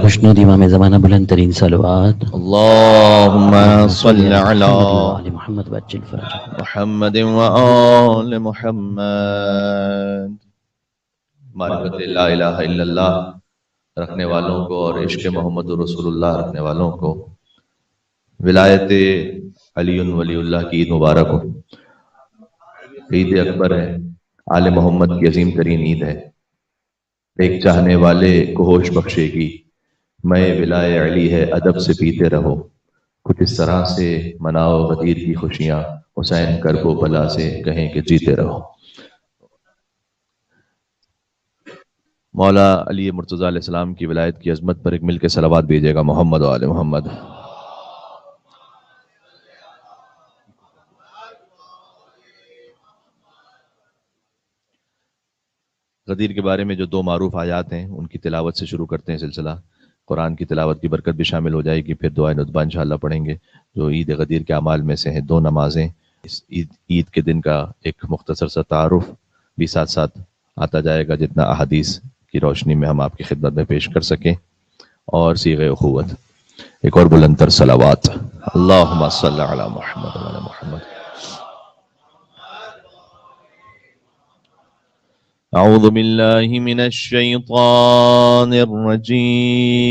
خوشنودی امام زمانہ بلند ترین صلوات اللهم صل على محمد محمد وعجل فرجہ محمد وآل محمد۔ معرفت لا الہ الا اللہ رکھنے والوں کو اور عشق محمد رسول اللہ رکھنے والوں کو ولایت علی ولی اللہ کی عید مبارک ہو۔ عید اکبر ہے، آل محمد کی عظیم ترین عید ہے۔ ایک چاہنے والے کو ہوش بخشے گی، میں ولائے علی ہے ادب سے پیتے رہو۔ کچھ اس طرح سے مناؤ غدیر کی خوشیاں، حسین کرب و بلا سے کہیں کہ جیتے رہو۔ مولا علی مرتضیٰ علیہ السلام کی ولایت کی عظمت پر ایک مل کے صلوات بھیجے گا محمد و آل محمد۔ غدیر کے بارے میں جو دو معروف آیات ہیں ان کی تلاوت سے شروع کرتے ہیں سلسلہ۔ قرآن کی تلاوت کی برکت بھی شامل ہو جائے گی، پھر دعائے ندبہ انشاءاللہ پڑھیں گے جو عید غدیر کے اعمال میں سے ہیں۔ دو نمازیں، اس عید کے دن کا ایک مختصر سا تعارف بھی ساتھ ساتھ آتا جائے گا جتنا احادیث کی روشنی میں ہم آپ کی خدمت میں پیش کر سکیں، اور صیغہ اخوت۔ ایک اور بلند تر صلوات، اللہم صلی علی محمد وعلی محمد۔ اعوذ باللہ من الشیطان الرجیم،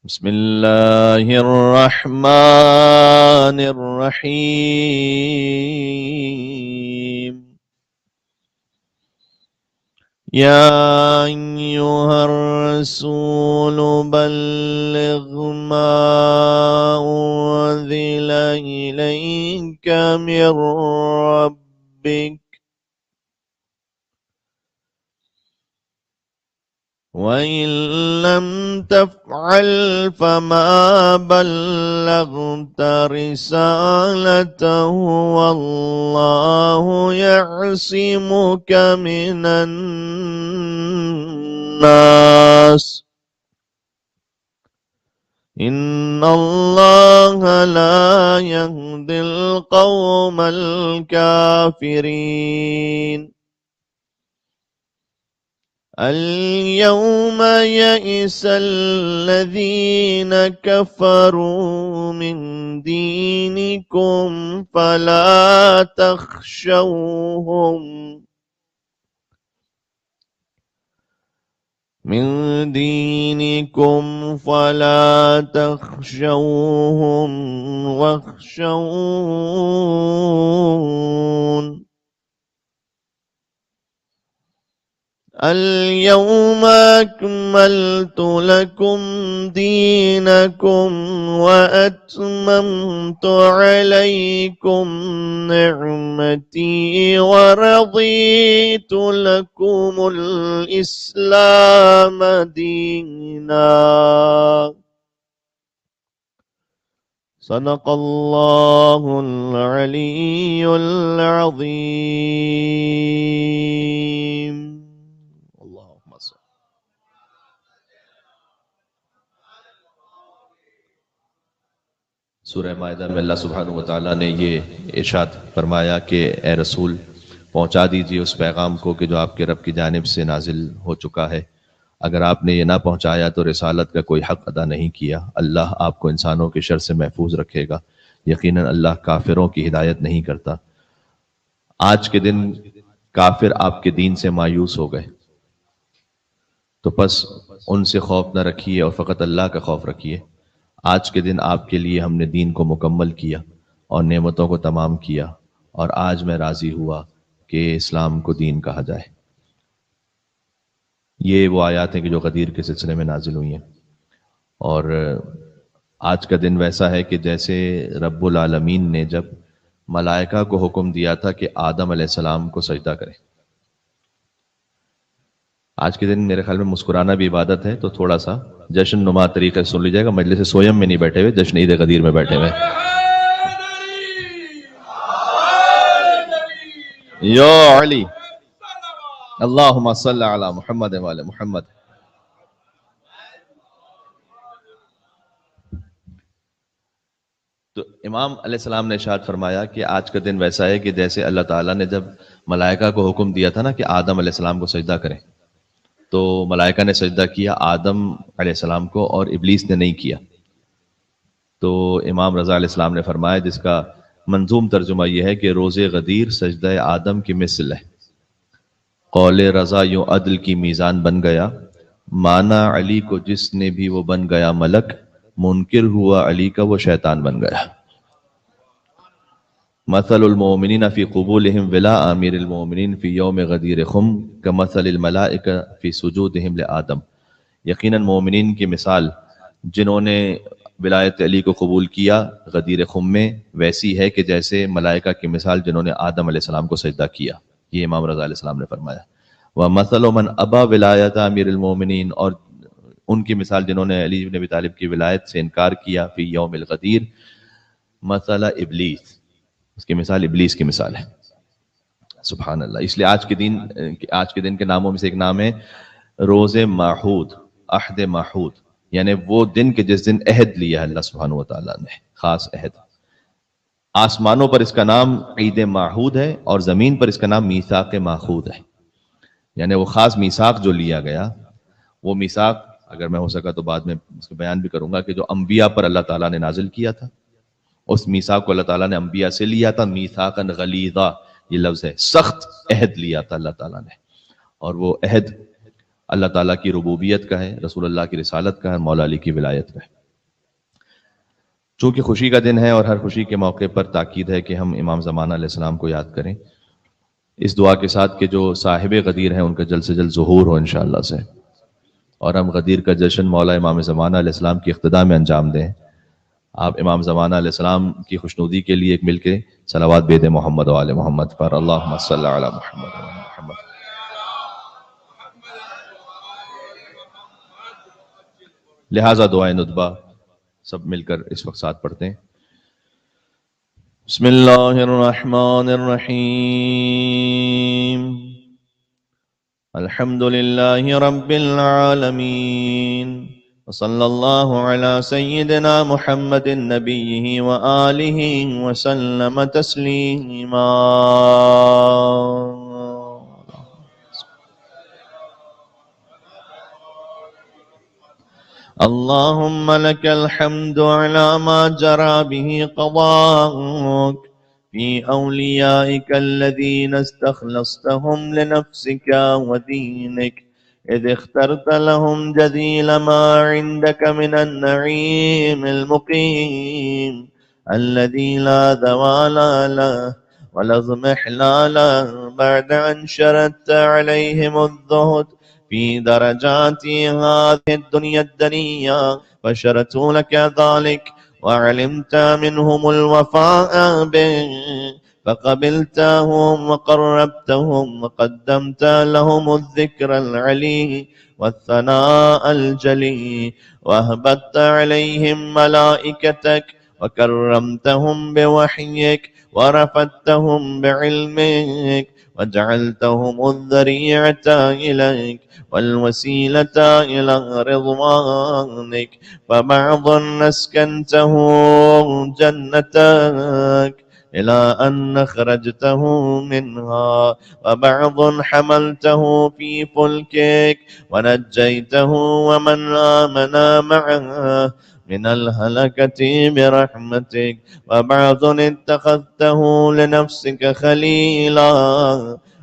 بسم اللہ الرحمن الرحیم۔ یا ایھا الرسول بلغ ما انزل الیک من ربک وَإِن لَّمْ تَفْعَلْ فَمَا بَلَّغْتَ رِسَالَتَهُ وَاللَّهُ يَعْصِمُكَ مِنَ النَّاسِ إِنَّ اللَّهَ لَا يَهْدِي الْقَوْمَ الْكَافِرِينَ۔ اليوم يئس الذين كفروا من دينكم فلا تخشوهم واخشون۔ اليوم أكملت لكم دينكم وأتممت عليكم نعمتي ورضيت لكم الإسلام دينا۔ صدق الله العلي العظيم۔ سورہ مائدہ میں اللہ سبحانہ وتعالیٰ نے یہ ارشاد فرمایا کہ اے رسول پہنچا دیجئے اس پیغام کو کہ جو آپ کے رب کی جانب سے نازل ہو چکا ہے۔ اگر آپ نے یہ نہ پہنچایا تو رسالت کا کوئی حق ادا نہیں کیا۔ اللہ آپ کو انسانوں کے شر سے محفوظ رکھے گا، یقیناً اللہ کافروں کی ہدایت نہیں کرتا۔ آج کے دن کافر آپ کے دین سے مایوس ہو گئے، تو پس ان سے خوف نہ رکھیے اور فقط اللہ کا خوف رکھیے۔ آج کے دن آپ کے لیے ہم نے دین کو مکمل کیا اور نعمتوں کو تمام کیا، اور آج میں راضی ہوا کہ اسلام کو دین کہا جائے۔ یہ وہ آیات ہیں کہ جو غدیر کے سلسلے میں نازل ہوئی ہیں، اور آج کا دن ویسا ہے کہ جیسے رب العالمین نے جب ملائکہ کو حکم دیا تھا کہ آدم علیہ السلام کو سجدہ کریں۔ آج کے دن میرے خیال میں مسکرانا بھی عبادت ہے، تو تھوڑا سا جشن نما طریقے سے سن لیجیے گا۔ مجلس سویم میں نہیں بیٹھے ہوئے، جشن عید غدیر میں بیٹھے ہوئے۔ یا علی اللہم صلی علی محمد وعلی محمد۔ تو امام علیہ السلام نے ارشاد فرمایا کہ آج کا دن ویسا ہے کہ جیسے اللہ تعالیٰ نے جب ملائکہ کو حکم دیا تھا نا کہ آدم علیہ السلام کو سجدہ کریں، تو ملائکہ نے سجدہ کیا آدم علیہ السلام کو اور ابلیس نے نہیں کیا. تو امام رضا علیہ السلام نے فرمایا جس کا منظوم ترجمہ یہ ہے کہ روز غدیر سجدہ آدم کی مثل ہے. قول رضا یوں عدل کی میزان بن گیا، مانا علی کو جس نے بھی وہ بن گیا ملک، منکر ہوا علی کا وہ شیطان بن گیا. مثل المؤمنین فی قبولہم ولا امیر المؤمنین فی یوم غدیر خم کمثل الملائکہ فی سجودہم لآدم. یقیناً مومنین کی مثال جنہوں نے ولایت علی کو قبول کیا غدیر خم میں ویسی ہے کہ جیسے ملائکہ کی مثال جنہوں نے آدم علیہ السلام کو سجدہ کیا. یہ امام رضا علیہ السلام نے فرمایا. وَمَثَلُ مَنْ أَبَى وِلَایَةَ امیر المؤمنین، اور ان کی مثال جنہوں نے علی بن ابی طالب کی ولایت سے انکار کیا فی یوم الغدیر مثل ابلیس، اس کی مثال ابلیس کی مثال ہے. سبحان اللہ. اس لیے آج کے دن کے ناموں میں سے ایک نام ہے روز ماحود، عہد ماحود، یعنی وہ دن کہ جس دن عہد لیا ہے اللہ سبحانہ و تعالیٰ نے، خاص عہد. آسمانوں پر اس کا نام عید ماحود ہے اور زمین پر اس کا نام میثاق ماخوذ ہے. یعنی وہ خاص میثاق جو لیا گیا، وہ میثاق اگر میں ہو سکا تو بعد میں اس کا بیان بھی کروں گا کہ جو انبیاء پر اللہ تعالیٰ نے نازل کیا تھا، اس میثاق کو اللہ تعالیٰ نے انبیاء سے لیا تھا. میثاقاً غلیظا یہ لفظ ہے، سخت عہد لیا تھا اللہ تعالیٰ نے. اور وہ عہد اللہ تعالیٰ کی ربوبیت کا ہے، رسول اللہ کی رسالت کا ہے، مولا علی کی ولایت کا ہے. چونکہ خوشی کا دن ہے اور ہر خوشی کے موقع پر تاکید ہے کہ ہم امام زمانہ علیہ السلام کو یاد کریں، اس دعا کے ساتھ کہ جو صاحب غدیر ہیں ان کا جلد سے جلد ظہور ہو انشاءاللہ سے، اور ہم غدیر کا جشن مولا امام زمانہ علیہ السلام کی اقتداء میں انجام دیں. آپ امام زمانہ علیہ السلام کی خوشنودی کے لیے ایک مل کے صلوات بید محمد و آل محمد پر. اللہم صلی علی محمد و آل محمد. لہذا دعائے ندبہ سب مل کر اس وقت ساتھ پڑھتے ہیں. بسم اللہ الرحمن الرحیم. الحمد للہ رب العالمین، وصلی اللہ علی سیدنا محمد نبیہ وآلہ وسلم تسلیما. اللہم لک الحمد علی ما جرى به قضاؤک فی اولیائک الذین استخلصتهم لنفسک ودینک، اذ اخترت لهم جزیل ما عندك من النعیم المقیم الذی لا زوال له ولا اضمحلال بعد ان شردت علیہم الزہد في درجات هذه الدنيا الدنيا، فشرت لك ذلك وعلمت منهم الوفاء به فقبلتهم وقربتهم وقدمت لهم الذكر العلي والثناء الجلي، وهبت عليهم ملائكتك وكرمتهم بوحيك ورفدتهم بعلمك وجعلتهم الذريعة إليك والوسيلة إلى رضوانك، فبعض أسكنته جنتك إلى أن خرجته منها، وبعض حملته في فلكك ونجيته ومن آمن معه من الهلكة برحمتك، وبعض اتخذته لنفسك خليلا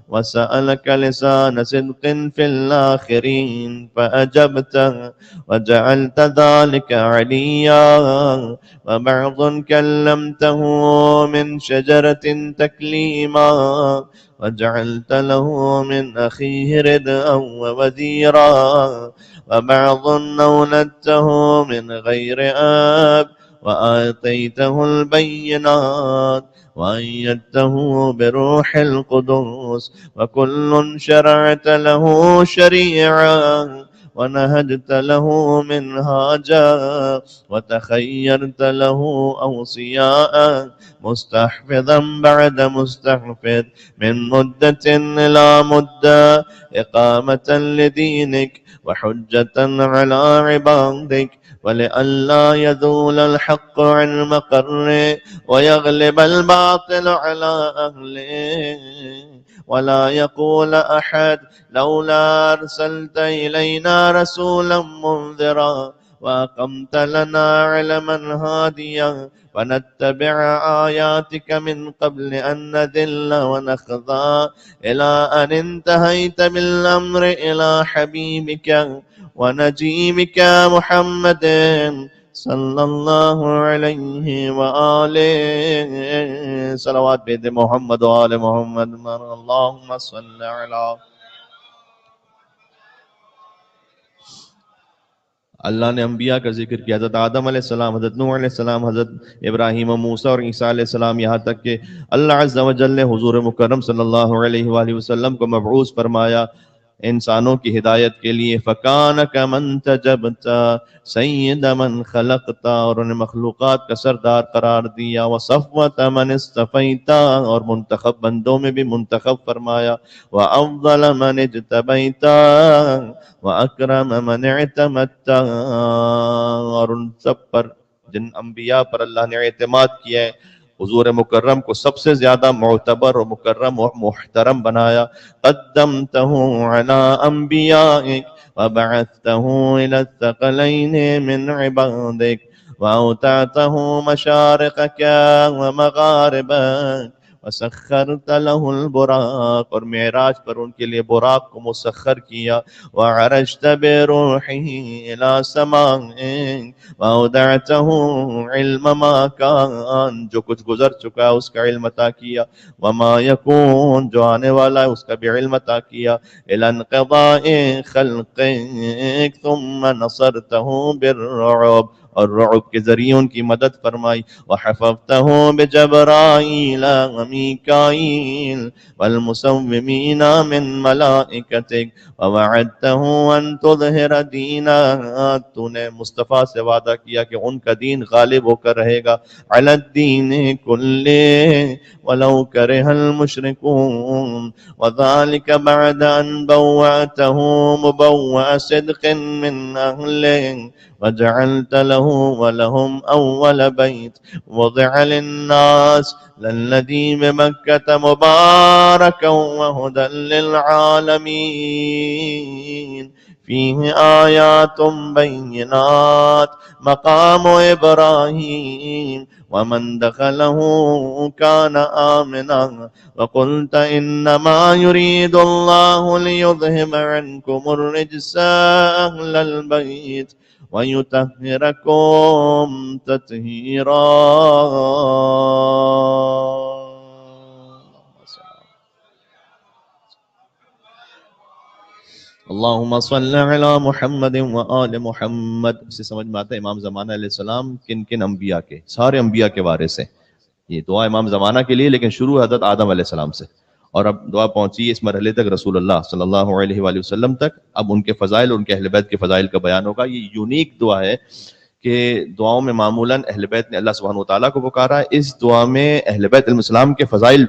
وسألك لسان صدق في الآخرين فأجبته وجعلت ذلك عليا، وبعض كلمته من شجرة تكليما وجعلت له من أخيه ردءا ووزيرا، وبعض أولدته من غير آب وآتيته البينات وأيدته بروح القدس، وكل شرعت له شريعا ونهجت له منهاجا وتخيرت له أوصياء مستحفظا بعد مستحفظ من مدة إلى مدة إقامة لدينك وحجة على عبادك، ولئلا يذول الحق عن مقره ويغلب الباطل على أهله، ولا يقول أحد لولا أرسلت إلينا رسولا منذرا وأقمت لنا علما هاديا ونتبع آياتك من قبل أن نذل ونخضع إلى أن انتهيت بالأمر إلى حبيبك ونجيبك محمد صلی اللہ علیہ وآلہ صلوات بید محمد وآل محمد اللہم صلی علی اللہ نے انبیاء کا ذکر کیا، حضرت آدم علیہ السلام، حضرت نوح علیہ السلام، حضرت ابراہیم و موسیٰ اور عیسیٰ علیہ السلام، یہاں تک کہ اللہ عز و جل نے حضور مکرم صلی اللہ علیہ وآلہ وسلم کو مبعوث فرمایا انسانوں کی ہدایت کے لیے۔ فَكَانَ كَمَنْ تَجَبْتَ سَيِّدَ مَنْ خَلَقْتَ، اور انہیں مخلوقات کا سردار قرار دیا۔ وَصَفْوَةَ مَنِ اسْتَفَيْتَ، اور منتخب بندوں میں بھی منتخب فرمایا۔ وَأَفْضَلَ مَنِ اجْتَبَيْتَ وَأَكْرَمَ مَنِ اعْتَمَدْتَ، اور ان سب پر جن انبیاء پر اللہ نے اعتماد کیا ہے، حضور مکرم کو سب سے زیادہ معتبر و مکرم و محترم بنایا۔ قدمتہ علی انبیائک وبعثتہ الی الثقلین من عبادک واوتعتہ مشارقک ومغاربک وسخرت له البراق، اور معراج پر ان کے لیے براق کو مسخر کیا۔ وعرجت بروحہ الی سمائک واودعته علم ما کان، جو کچھ گزر چکا ہے اس کا علم عطا کیا۔ وما یکون، جو آنے والا ہے اس کا بھی علم عطا کیا۔ الی انقضاء خلقک ثم نصرتہ بالرعب، اور رعب کے ذریعے ان کی مدد فرمائی۔ وحفظتہ بجبرائیل ومیکائیل والمسومین من ملائکتک ووعدتہ ان تظہر دینہ، تو نے مصطفیٰ سے وعدہ کیا کہ ان کا دین غالب ہو کر رہے گا، علی الدین کلہ ولو کرہ المشرکون، وذالک بعد ان بوعتہ مبوع صدق من اہلہ وجعلت له ولهم أول بيت وضع للناس للذي بمكة مباركا وهدى للعالمين فيه آيات بينات مقام إبراهيم ومن دخله كان آمنا وقلت إنما يريد الله ليذهب عنكم الرجس أهل البيت وَيُطَهِّرَكُمْ تَطْهِيرًا۔ اللہم صل علی محمد وآل محمد۔ اس سے سمجھ میں آتا ہے امام زمانہ علیہ السلام کن کن انبیاء کے، سارے انبیاء کے وارث ہیں۔ یہ دعا امام زمانہ کے لیے، لیکن شروع حضرت آدم علیہ السلام سے، اور اب دعا پہنچی اس مرحلے تک رسول اللہ صلی اللہ علیہ وآلہ وسلم تک۔ اب ان کے فضائل، ان کے اہل بیت کے فضائل کا بیان ہوگا۔ یہ یونیک دعا ہے کہ دعاؤں میں معمولاً اہل بیت نے اللہ سبحانہ وتعالیٰ کو پکارا ہے، اس دعا میں اہل بیت علیہ السلام کے فضائل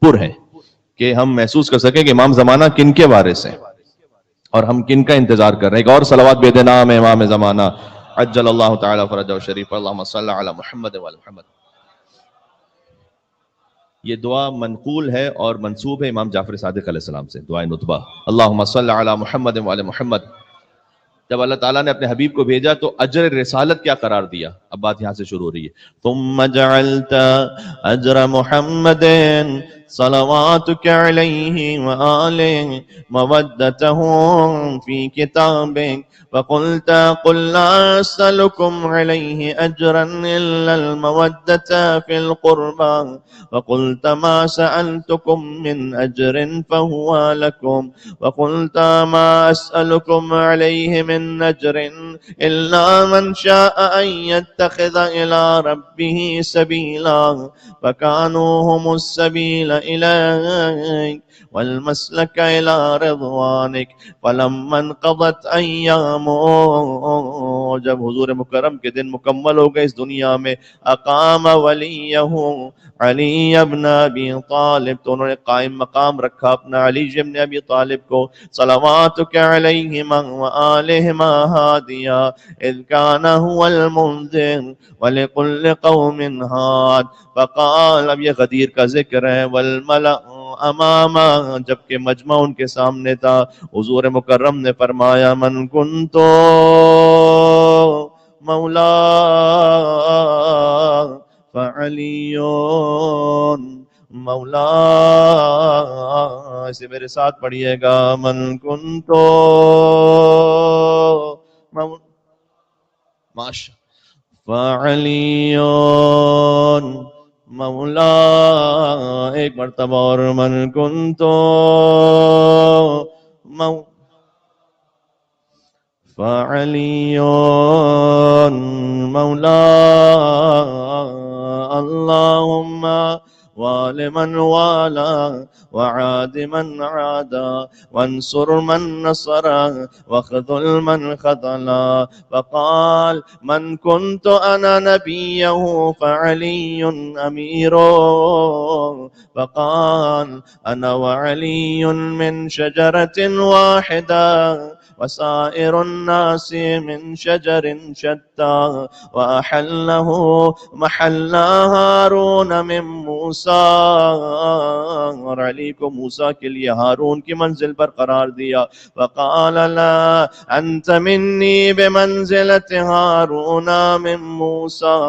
پر ہیں کہ ہم محسوس کر سکیں کہ امام زمانہ کن کے وارث ہیں اور ہم کن کا انتظار کر رہے ہیں۔ ایک اور صلوات بید نام امام زمانہ عجل اللہ تعالیٰ فرجہ شریف، اللہم صلی علی محمد وعلی محمد۔ یہ دعا منقول ہے اور منسوب ہے امام جعفر صادق علیہ السلام سے، دعائے نطبہ، اللہم صلی علی محمد وعلی محمد۔ جب اللہ تعالیٰ نے اپنے حبیب کو بھیجا تو اجر رسالت کیا قرار دیا؟ اب بات یہاں سے شروع ہو رہی ہے۔ ثم جعلت اجر محمد صلواتک علیہ وآلہ مودتہ فی کتابک وقلت قل لا اسألكم عليه اجرا الا المودة في القربى وقلت ما سألتكم من اجر فهو لكم وقلت ما اسألكم عليه من اجر الا من شاء ان يتخذ الى ربه سبيلا فكانوا هم السبيل اليك والمسلك الى رضوانك فلما انقضت ایام، جب حضور مکرم کے دن مکمل ہو گئے اس دنیا میں، اقام ولیہ علی ابن ابی طالب، تو انہوں نے قائم مقام رکھا اپنا علی ابن ابی طالب کو، صلواتک علیہما وآلہما ہادیا اذ کان هو المنذر ولکل قوم ہاد، فقال، اب یہ غدیر کا ذکر ہے، والملأ اماما، جبکہ مجمع ان کے سامنے تھا، حضور مکرم نے فرمایا من کنتو مولا فعلیون مولا، اسے میرے ساتھ پڑھیے گا، من کنتو ماشا فعلیون مولا، ایک مرتبہ اور من کنتو فعلیون مولا، اللہم والمن والا وعاد من عادا وانصر من نصر وخذل من خذلا، فقال من كنت أنا نبيه فعلي أميره، فقال أنا وعلي من شجرة واحدة وسائر الناس من شجر شتى، وأحله محل هارون من موسیٰ، اور علی کو موسیٰ کے لیے ہارون کی منزل پر قرار دیا، وقال لا انت منی بمنزلت ہارون من موسیٰ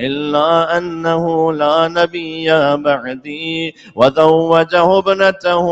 الا انه لا نبی بعدی، وزوجہ ابنته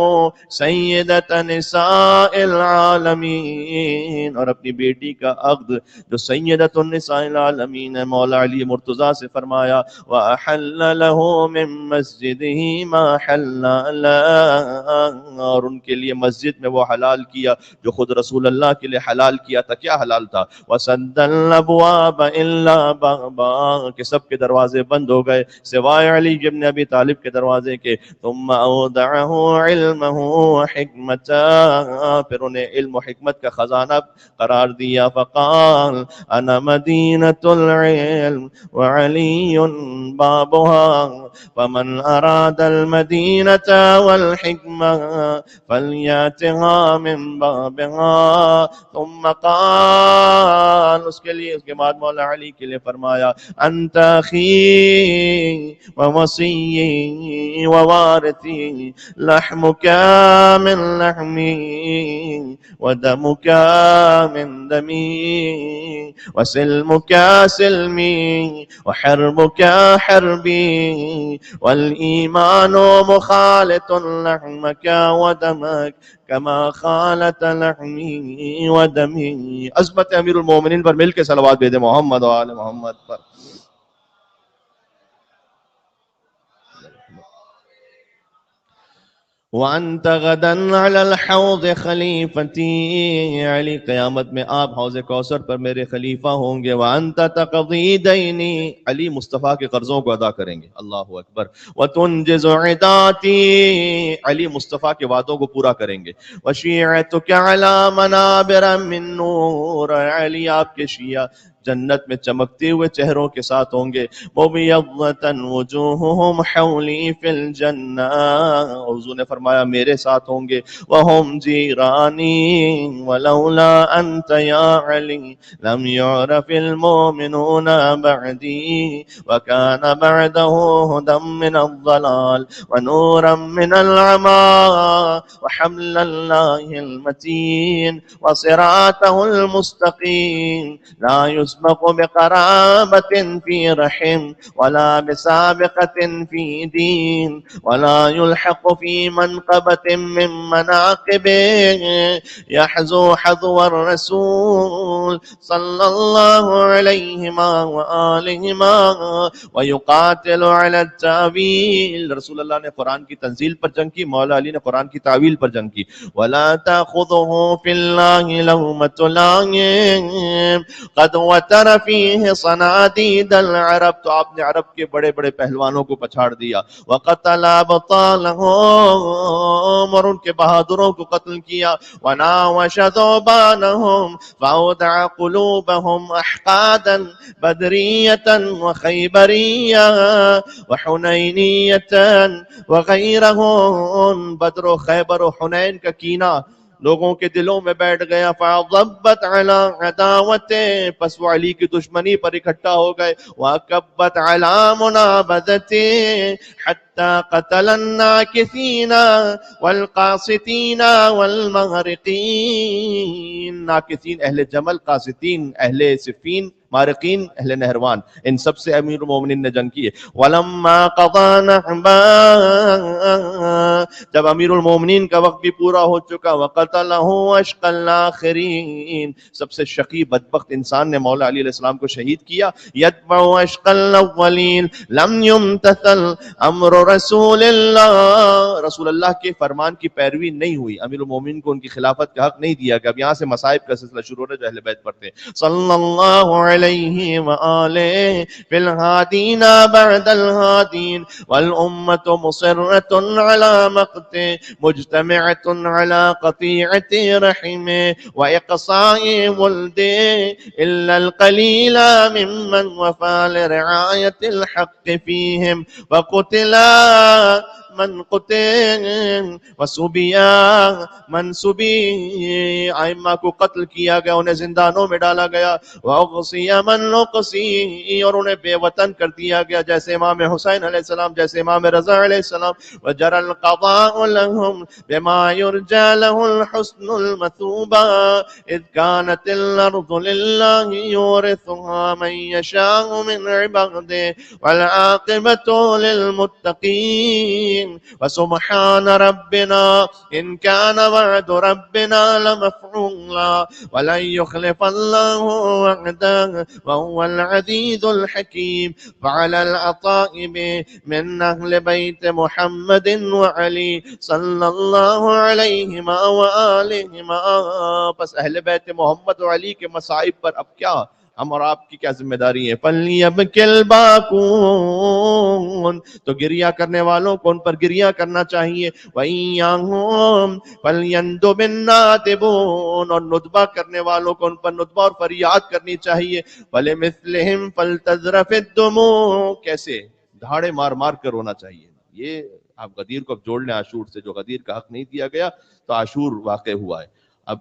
سیدۃ نساء العالمین، اور اپنی بیٹی کا عقد جو سیدۃ النساء العالمین ہے مولا علی مرتضیٰ سے فرمایا، وَأَحَلَّ لَهُ مِن مَسْجِدِهِ مَا حَلَّ لَهُ، اور ان کے لیے مسجد میں وہ حلال کیا جو خود رسول اللہ کے لیے حلال کیا تھا۔ کیا حلال تھا؟ وَسَدَّ الْأَبْوَابَ إِلَّا بَابًا، کہ سب کے دروازے بند ہو گئے سوائے علی ابن ابی طالب کے دروازے کے۔ ثُمَّ أَوْدَعَهُ عِلْمَهُ وَحِكْمَتَهُ، پھر انہیں علم و حکمت کا خزانہ قرار دیا، فقال انا مدینۃ العلم وعلی بابها، فمن اراد المدینۃ والحکمہ فلیاتها من بابها، ثم قال، اس کے بعد مولا علی کے لیے فرمایا انت اخی ووصی ووارثی، لحمک من لحمی ودمك من دمي وسلمك سلمي وحربك حربي، والإيمان مخالط لحمك ودمك كما خالط لحمي ودمي۔ عظمت امیر المومنین پر مل کے صلوات بھیجیں محمد و آل محمد پر۔ وَأَنْتَ غَدًا عَلَى الْحَوْضِ خَلِيفَتِي، علی قیامت میں آپ حوض کوثر پر میرے خلیفہ ہوں گے۔ وَأَنْتَ تَقْضِي دَيْنِي، علی مصطفیٰ کے قرضوں کو ادا کریں گے، اللہ اکبر۔ وَتُنْجِزُ عِدَاتِي، علی مصطفیٰ کے وعدوں کو پورا کریں گے۔ وَشِيعَتُكَ عَلَى مَنَابِرَ مِن نُّورٍ، علی آپ کے شیعہ جنت میں چمکتے ہوئے چہروں کے ساتھ ہوں گے۔ مُبْيَضَّةً وُجُوهُهُمْ حَوْلِي فِي الْجَنَّةِ، حضور نے فرمایا میرے ساتھ ہوں گے۔ وَهُمْ جِيرَانِي وَلَوْلَا أَنْتَ يَا عَلِي لَمْ يُعْرَفِ الْمُؤْمِنُونَ بَعْدِي، وَكَانَ بَعْدَهُ هُدًى مِّنَ الضَّلَالِ وَنُورًا مِّنَ الْعَمَى وَحَبْلَ اللَّهِ الْمَتِينَ وَصِرَاطَهُ الْمُسْتَقِيمَ، لا يسبق بقرابة في رحم ولا بسابقة في دين، ولا يلحق في منقبة من مناقبه، يحذو حذو الرسول صلى الله عليهما وآلهما ويقاتل على التأويل، رسول اللہ نے قرآن کی تنزیل پر جنگ کی، مولا علی نے قرآن کی تعویل پر جنگ کی۔ ولا تأخذه في الله لومة لائم قد وتر فيه صناديد العرب، تو آپ نے عرب کے بڑے بڑے پہلوانوں کو پچھاڑ دیا۔ وقتل ابطالهم، اور ان کے بہادروں کو قتل کیا۔ وناوش ذوبانهم فاودع قلوبهم احقادا بدرية وخيبرية وحنينية وغيرهن، بدر و خیبر و حنین کا کینہ لوگوں کے دلوں میں بیٹھ گیا. فَضَبَّتْ عَلَىٰ عَدَاوَتِهِ پس وہ علی کی دشمنی پر اکٹھا ہو گئے. وَكَبَّتْ عَلَىٰ مُنَابَذَتِهِ حَتَّى قَتَلَ النَّاكِثِينَ وَالْقَاسِطِينَ وَالْمَغْرِقِينَ. ناکثین اہل جمل، قاسطین اہل صفین، مارقین اہل نہروان، ان سب سے امیر المومنین نے جنگ کی ہے. وَلَمَّا قَضَىٰ نَحْبًا جب امیر المومنین کا وقت بھی پورا ہو چکا. وَقَتَلَهُ أَشْقَى الْآخِرِينَ سب سے شقی بدبخت انسان نے مولا علی علیہ السلام کو شہید کیا. يَتْبَعُ أَشْقَى الْأَوَّلِينَ لَمْ يُمْتَثَلْ أَمْرُ رَسُولِ اللَّهِ رسول اللہ کے فرمان کی پیروی نہیں ہوئی. امیر المومنین کو ان کی خلافت کا حق نہیں دیا گیا. اب یہاں سے مصائب کا سلسلہ شروع ہو رہا ہے جو اہل بیت پڑھتے ہیں. صلی اللہ علیہ وآلہ فی الہادین بعد الہادین والامة مصرة على مقته مجتمعة على قطيعة رحمه وإقصاء ولده إلا القليل ممن وفى لرعاية الحق فيهم وقتلا من قتل وسبیا من سبی. ائمہ کو قتل کیا گیا، انہیں زندانوں میں ڈالا گیا. واغصی من اغصی اور انہیں بے وطن کر دیا گیا، جیسے امام حسین علیہ السلام، جیسے امام رضا علیہ السلام. وجرى القضاء لهم بما يرجى له الحسن المثوبہ اذ كانت الارض لله يورثها من يشاء من عباده والعاقبة للمتقين. وسبحان ربنا إن كان وعد ربنا لمفعولا ولن يخلف الله وعده وهو العزيز الحكيم. فعلى العطائب من أهل بيت محمد وعلي صلى الله عليهما وآلهما پس اہل بیت محمد و علی کے مصائب پر اب کیا ہم اور آپ کی کیا ذمہ داری ہے. فَلْيَبْكِ الْبَاكُونَ تو گریہ کرنے والوں کو ان پر گریہ کرنا چاہیے. وَإِيَّاهُمْ فَلْيَنْدُبِ النَّادِبُونَ اور ندبہ کرنے والوں کو ان پر ندبہ اور فریاد کرنی چاہیے. وَلِمِثْلِهِمْ فَلْتَذْرَفِ الدُّمُوعُ کیسے دھاڑے مار مار کر رونا چاہیے. یہ آپ غدیر کو اب جوڑ لیں عاشور سے، جو غدیر کا حق نہیں دیا گیا تو عاشور واقع ہوا ہے. اب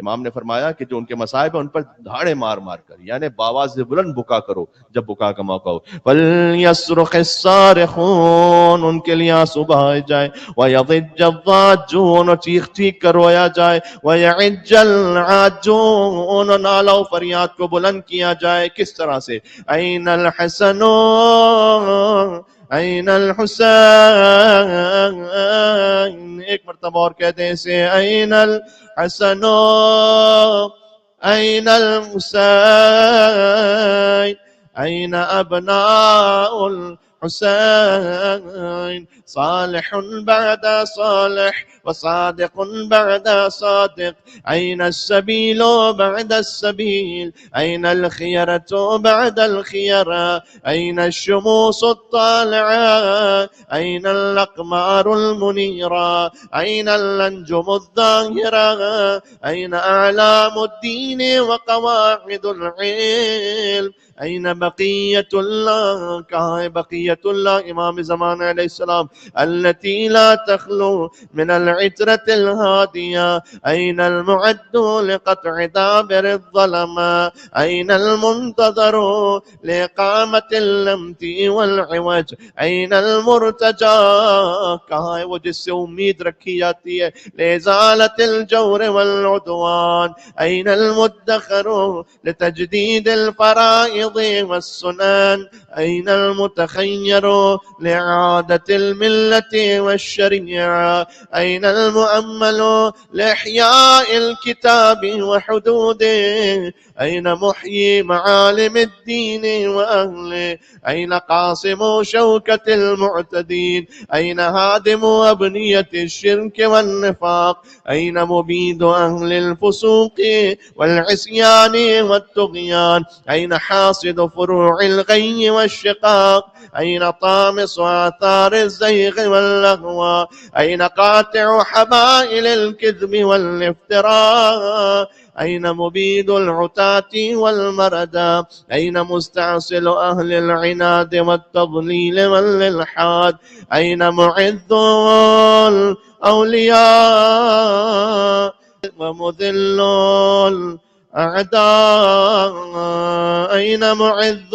امام نے فرمایا کہ جو ان کے مصائب ہیں ان پر دھاڑے مار مار کر، یعنی باواز بلند بکا کرو جب بکا کا موقع ہو. وَلْيَصْرُخِ الصَّارِخُونَ ان کے لیے آنسو بہائے جائے. وَيَضِجَّ الضَّاجُّونَ اور چیخ چیخ کر رویا جائے. وَيَعِجَّ الْعَاجُّونَ نالہ و فریاد کو بلند کیا جائے. کس طرح سے؟ أَيْنَ الْحَسَنُ أَيْنَ الْحُسَيْنُ ایک مرتبہ اور کہہ دیں اسے. أَيْنَ الْحَسَنُ أَيْنَ الْحُسَيْنُ أَيْنَ أَبْنَاءُ الْحُسَيْنِ صالح بعد صالح وصادق بعد صادق. أين السبيل بعد السبيل أين الخيرة بعد الخيرة أين الشموس الطالعة أين الأقمار المنيرة أين الأنجم الظاهرة أين أعلام الدين وقواعد العلم أين بقية الله کہاں ہے بقیت اللہ امام زمان علیہ السلام التي لا تخلو من العترة الهادية. أين المعد لقطع دابر الظلمة أين المنتظر لإقامة اللمت والعوج أين المرتجى کہاں ہے وہ جس سے امید رکھی جاتی ہے لإزالة الجور والعدوان. أين المدخر لتجديد الفرائض والسنن أين المتخير لإعادة الملة والشريعة أين المؤمل لإحياء الكتاب وحدوده أين محيي معالم الدين وأهله أين قاصم شوكة المعتدين أين هادم أبنية الشرك والنفاق أين مبيد أهل الفسوق والعصيان والطغيان أين حاصد فروع الغي والشقاق أين طامس آثار الزيغ واللهو أين قاطع حبائل الكذب والافتراء أين مبيد العتاة والمردى أين مستعصل أهل العناد والتضليل والإلحاد أين معذ الأولياء ومذل الأعداء أين معز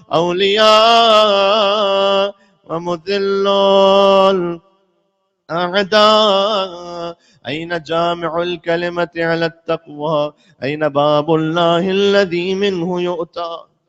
الأولياء ومذل الأعداء أين جامع الكلمة على التقوى أين باب الله الذي منه يؤتى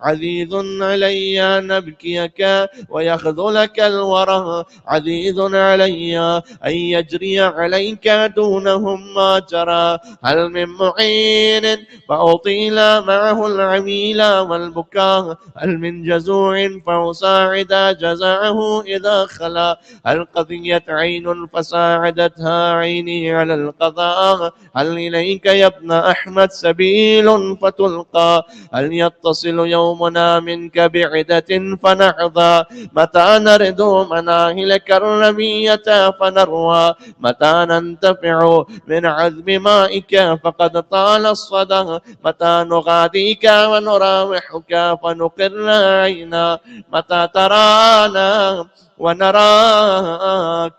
عزيز علي أن أبكيك ويخذلك الورى، عزيز علي أن يجري عليك دونهم ما جرى. هل من معين فأطيل معه العميل والبكاء، هل من جزوع فأساعد جزعه إذا خلا، هل قضيت عين فساعدتها عيني على القضاء، هل إليك يا ابن أحمد سبيل فتلقى، هل يتصل يومنا منك بعدة فنحظى، متى نرد مناهل كرمية فنروى، متى ننتفع من عذب مائك فقد طال الصدى، متى نغاديك ونراوحك فنقر عينا، متى ترانا ونرى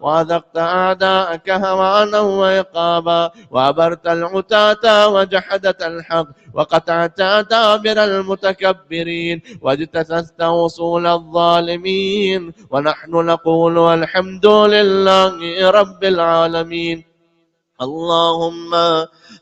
وأذقت أعداءك هوانا وعقابا وأبرت العتاة وجحدت الحق وقطعت دابر المتكبرين واجتثثت وصول الظالمين ونحن نقول الحمد لله رب العالمين। اللهم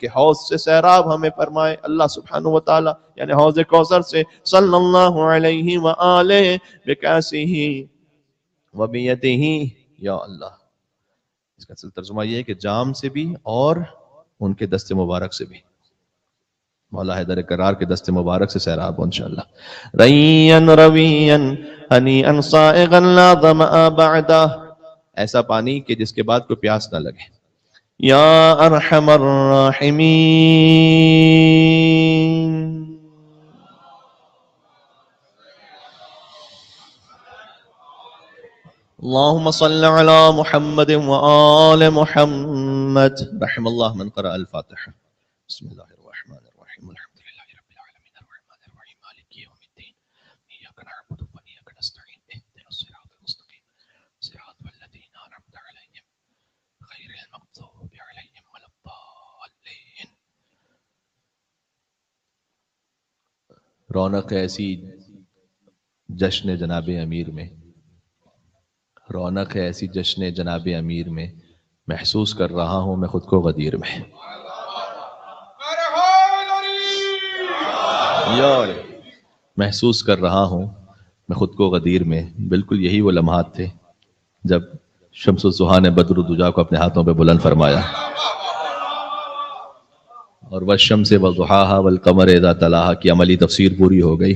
کہ حوض سے سیراب ہمیں فرمائے اللہ سبحانہ و تعالی، یعنی حوض کوثر سے صلی اللہ علیہ وآلہ بکاسہ وبیدہ، یا اللہ۔ اس کا اصل ترجمہ یہ ہے کہ جام سے بھی اور ان کے دست مبارک سے بھی، مولا حیدر کرار کے دست مبارک سے سیراب ہو انشاءاللہ۔ رین روین ہنیئا صائغا لا ظمأ بعدہ، ایسا پانی کہ جس کے بعد کوئی پیاس نہ لگے۔ یا ارحم الراحمین، اللہم صل علی محمد وآل محمد۔ رحم اللہ من قرأ الفاتحہ۔ بسم اللہ الرحمن الرحیم، الحمد للہ رب العالمین، الرحمن الرحیم، مالک یوم الدین، ایاک نعبد و ایاک نستعین، اهدنا الصراط المستقیم، صراط الذین انعمت علیہم غیر المغضوب علیہم ولا الضالین۔ رونق ایسی جشن جناب امیر میں، رونق ہے ایسی جشن جناب امیر میں، محسوس کر رہا ہوں میں خود کو غدیر میں۔ محسوس کر رہا ہوں میں خود کو غدیر میں۔ بالکل یہی وہ لمحات تھے جب شمس الضحیٰ نے بدر الدجا کو اپنے ہاتھوں پہ بلند فرمایا، اور والشمس وضحاها والقمر اذا تلاها کی عملی تفسیر پوری ہو گئی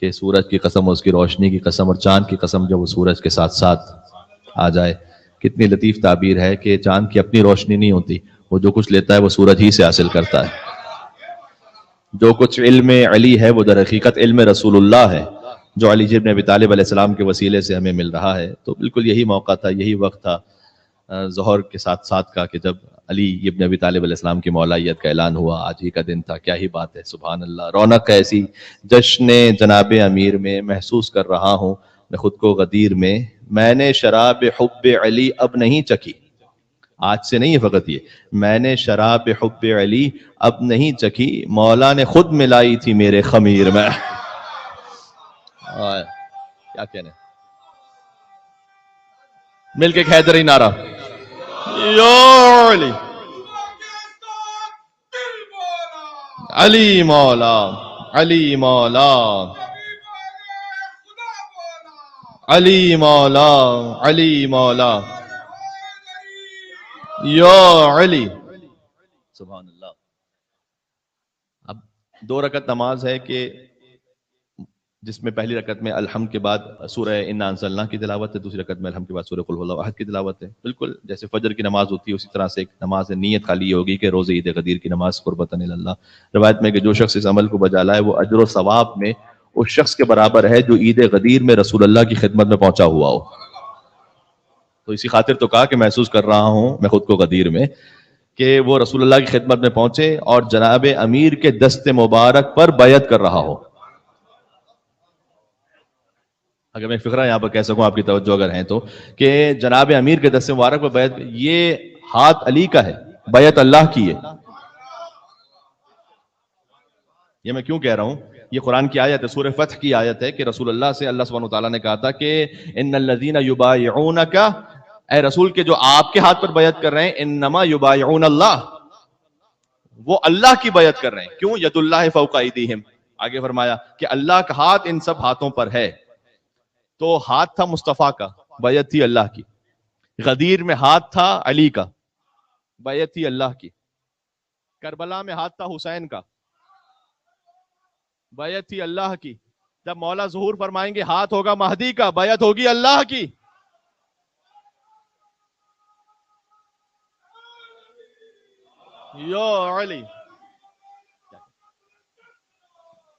کہ سورج کی قسم، اس کی روشنی کی قسم، اور چاند کی قسم جب وہ سورج کے ساتھ ساتھ آ جائے۔ کتنی لطیف تعبیر ہے کہ چاند کی اپنی روشنی نہیں ہوتی، وہ جو کچھ لیتا ہے وہ سورج ہی سے حاصل کرتا ہے۔ جو کچھ علم علی ہے وہ در حقیقت علم رسول اللہ ہے، جو علی ابن ابی طالب علیہ السلام کے وسیلے سے ہمیں مل رہا ہے۔ تو بالکل یہی موقع تھا، یہی وقت تھا ظہر کے ساتھ ساتھ کا کہ جب علی ابن ابی طالب علیہ السلام کی مولائیت کا اعلان ہوا۔ آج ہی کا دن تھا، کیا ہی بات ہے، سبحان اللہ۔ رونق ایسی جشن جناب امیر میں، محسوس کر رہا ہوں میں خود کو غدیر میں۔ میں نے شراب حب علی اب نہیں چکھی، آج سے نہیں ہے فقط یہ، میں نے شراب حب علی اب نہیں چکھی، مولا نے خود ملائی تھی میرے خمیر میں۔ کیا کہنے، مل کے ایک حیدری نعرہ، یا علی علی مولا، علی مولا، علی مولا، علی مولا، یا علی، سبحان اللہ۔ اب 2 رکعت نماز ہے کہ جس میں پہلی رکعت میں الحمد کے بعد سورہ انا انزلنا کی تلاوت ہے، دوسری رکعت میں الحمد کے بعد سورہ قل هو اللہ احد کی تلاوت ہے۔ بالکل جیسے فجر کی نماز ہوتی ہے اسی طرح سے ایک نماز ہے۔ نیت خالی یہ ہوگی کہ روز عید غدیر کی نماز قربتاً اللہ۔ روایت میں کہ جو شخص اس عمل کو بجا لائے وہ اجر و ثواب میں اس شخص کے برابر ہے جو عید غدیر میں رسول اللہ کی خدمت میں پہنچا ہوا ہو۔ تو اسی خاطر تو کہا کہ محسوس کر رہا ہوں میں خود کو غدیر میں، کہ وہ رسول اللہ کی خدمت میں پہنچے اور جناب امیر کے دست مبارک پر بیعت کر رہا ہو۔ اگر میں فقرہ یہاں پر کہہ سکوں آپ کی توجہ اگر ہیں تو، کہ جناب امیر کے دست مبارک پر بیعت، یہ ہاتھ علی کا ہے، بیعت اللہ کی ہے۔ یہ میں کیوں کہہ رہا ہوں، یہ قرآن کی آیت ہے، سورہ فتح کی آیت ہے کہ رسول اللہ سے اللہ سبحانہ وتعالیٰ نے کہا تھا کہ ان الذین یبایعونک، اے رسول کے جو آپ کے ہاتھ پر بیعت کر رہے ہیں، انما یبایعون اللہ، وہ اللہ کی بیعت کر رہے ہیں۔ کیوں؟ ید اللہ فوق ایدیہم، آگے فرمایا کہ اللہ کا ہاتھ ان سب ہاتھوں پر ہے۔ تو ہاتھ تھا مصطفیٰ کا، بیعت تھی اللہ کی۔ غدیر میں ہاتھ تھا علی کا، بیعت تھی اللہ کی۔ کربلا میں ہاتھ تھا حسین کا، بیعت تھی اللہ کی۔ جب مولا ظہور فرمائیں گے ہاتھ ہوگا مہدی کا، بیعت ہوگی اللہ کی۔ یا علی،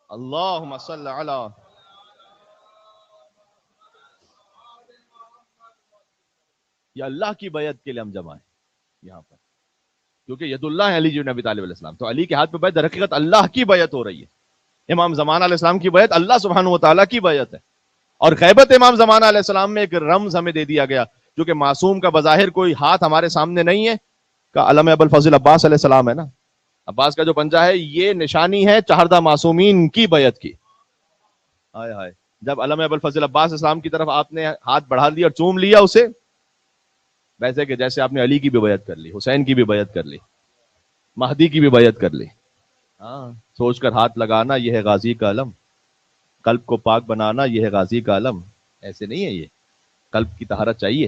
اللہم صل علی، یا اللہ کی بیعت کے لیے ہم جمع ہیں یہاں پر، کیونکہ ید اللہ ہے علی بن ابی طالب علیہ السلام۔ تو علی کے ہاتھ پہ بیعت در حقیقت اللہ کی بیعت ہو رہی ہے۔ امام زمانہ علیہ السلام کی بیعت اللہ سبحانہ وتعالیٰ کی بیعت ہے، اور غیبت امام زمانہ علیہ السلام میں ایک رمز ہمیں دے دیا گیا، جو کہ معصوم کا بظاہر کوئی ہاتھ ہمارے سامنے نہیں ہے، کا علم ابو الفضل عباس علیہ السلام ہے نا، عباس کا جو پنجہ ہے یہ نشانی ہے چہردہ معصومین کی بیعت کی۔ ہائے ہائے، جب علم ابو الفضل عباس علیہ السلام کی طرف آپ نے ہاتھ بڑھا لیا اور چوم لیا اسے، ویسے کہ جیسے آپ نے علی کی بھی بیعت کر لی، حسین کی بھی بیعت کر لی۔ مہدی کی بھی بیعت کر لی. ہاں، سوچ کر ہاتھ لگانا یہ ہے غازی کا علم، قلب کو پاک بنانا یہ ہے غازی کا علم. ایسے نہیں ہے، یہ قلب کی طہارت چاہیے.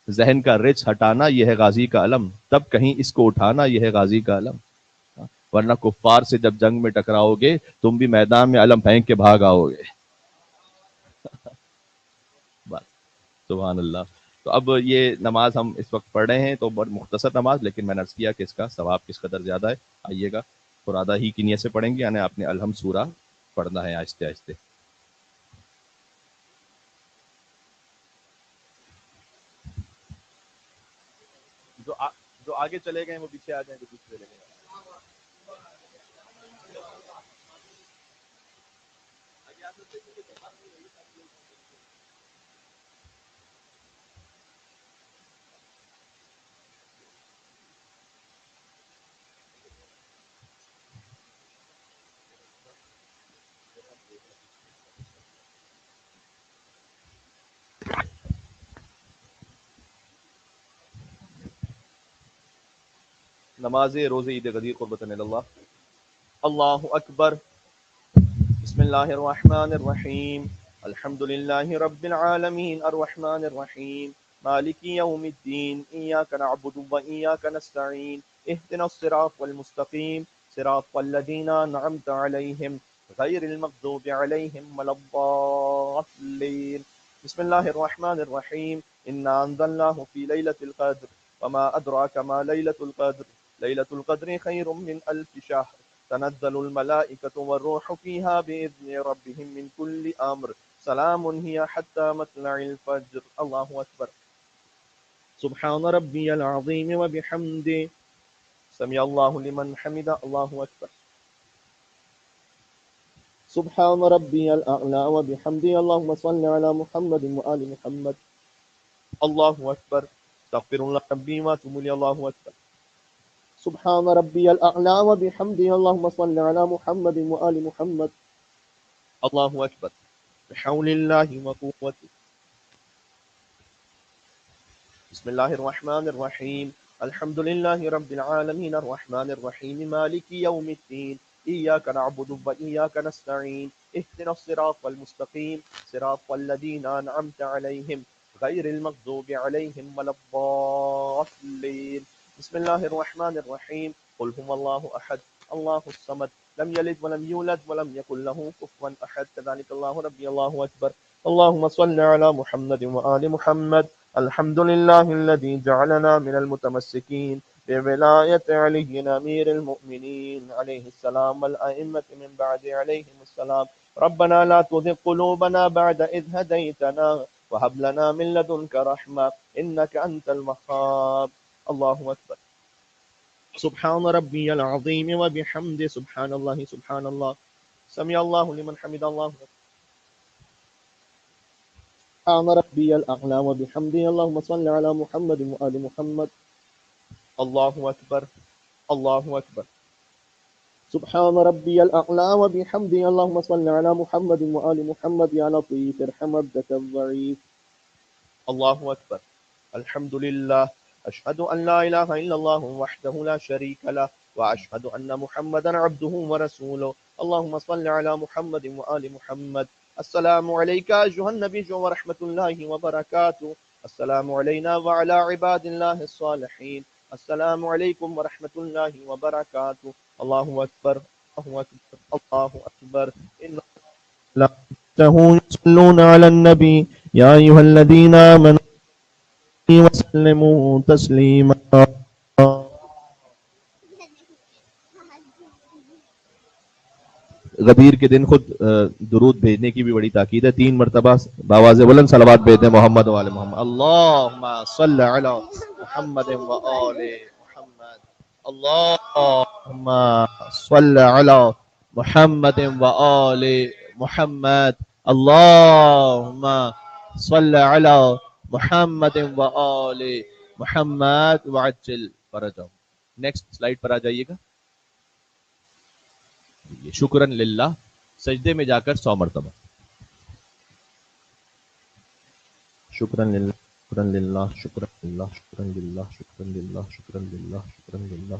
ذہن کا رچ ہٹانا یہ ہے غازی کا علم، تب کہیں اس کو اٹھانا یہ ہے غازی کا علم. ورنہ کفار سے جب جنگ میں ٹکراؤ گے تم بھی میدان میں علم پھینک کے بھاگ آؤ گے. بس سبحان اللہ. تو اب یہ نماز ہم اس وقت پڑھ رہے ہیں، تو بڑی مختصر نماز، لیکن میں نے عرض کیا کہ اس کا ثواب کس قدر زیادہ ہے. آئیے گا فرادہ ہی کی نیت سے پڑھیں گے، یعنی آپ نے الحمد سورہ پڑھنا ہے آہستہ آہستہ. جو آگے چلے گئے وہ پیچھے آ جائیں، جو پیچھے چلے گئے. نماز روزہ عید غدیر قربۃ اللہ. اللہ اکبر. بسم اللہ الرحمن الرحیم. الحمد للہ رب العالمین الرحمن الرحیم مالک یوم الدین ایاک نعبد و ایاک نستعین اهدنا الصراط المستقیم صراط الذین انعمت علیہم غیر المغضوب علیہم ولا الضالین. بسم اللہ الرحمن الرحیم. انا انزلناہ فی لیلۃ القدر وما ادراک ما لیلۃ القدر لیلۃ القدر خیر من الف شہر تنزل الملائکة والروح فيها بإذن ربهم من كل أمر سلام هي حتى مطلع الفجر. الله أكبر. سبحان ربي العظيم وبحمده سمع الله لمن حمده. الله أكبر. سبحان ربي الأعلى وبحمده اللهم صل على محمد وآل محمد. الله أكبر. استغفر الله ربي واتوب إليه. الله أكبر. سبحان ربي الأعلى وبحمده اللهم صل على محمد وآل محمد. الله أكبر. بحول الله وقوته. بسم الله الرحمن الرحيم. الحمد لله رب العالمين الرحمن الرحيم مالك يوم الدين إياك نعبد وإياك نستعين اهدنا الصراط المستقيم صراط الذين أنعمت عليهم غير المغضوب عليهم ولا الضالين. بسم الله الرحمن الرحيم. قل هو الله أحد الله الصمد لم يلد ولم يولد ولم يكن له كفوا أحد كذلك الله ربي. الله أكبر. اللهم صل على محمد وآل محمد. الحمد لله الذي جعلنا من المتمسكين بولاية علي أمير المؤمنين عليه السلام والأئمة من بعد عليهم السلام. ربنا لا تزغ قلوبنا بعد إذ هديتنا وهب لنا من لدنك رحمة إنك أنت الوهاب. الله أكبر. سبحان ربي العظيم وبحمده سبحان الله سبحان الله سمع الله لمن حمد. الله أكبر. سبحان ربي الأعلى وبحمده اللهم صل على محمد وآل محمد. الله أكبر. الله أكبر. سبحان ربي الأعلى وبحمده اللهم صل على محمد وآل محمد. يا لطيف ارحم عبدك الضعيف. الله أكبر. الحمد لله. أشهد أن لا إله إلا الله وحده لا شريك له وأشهد أن محمدا عبده ورسوله. اللهم صل على محمد وآل محمد. السلام عليك أيها النبي ورحمة الله وبركاته. السلام علينا وعلى عباد الله الصالحين. السلام عليكم ورحمة الله وبركاته. الله أكبر. الله أكبر. الله أكبر. إن الله يصلون على النبي يا أيها الذين آمنوا وسلموا تسليما. غدیر کے دن خود درود بھیجنے کی بھی بڑی تاکید ہے. 3 مرتبہ باواز بلند صلوات بھیج دیں محمد و آل محمد. اللہم صل علی محمد و آل محمد. اللہم صل علی محمد و آل محمد. اللہم صل علی محمد و آل محمد وعجل فرجہم. نیکسٹ سلائیڈ پر آ جائیے گا. شکرن للہ سجدے میں جا کر 100 مرتبہ شکرن للہ شکرن للہ شکرن للہ شکرن للہ شکرن للہ شکرن للہ شکرن للہ.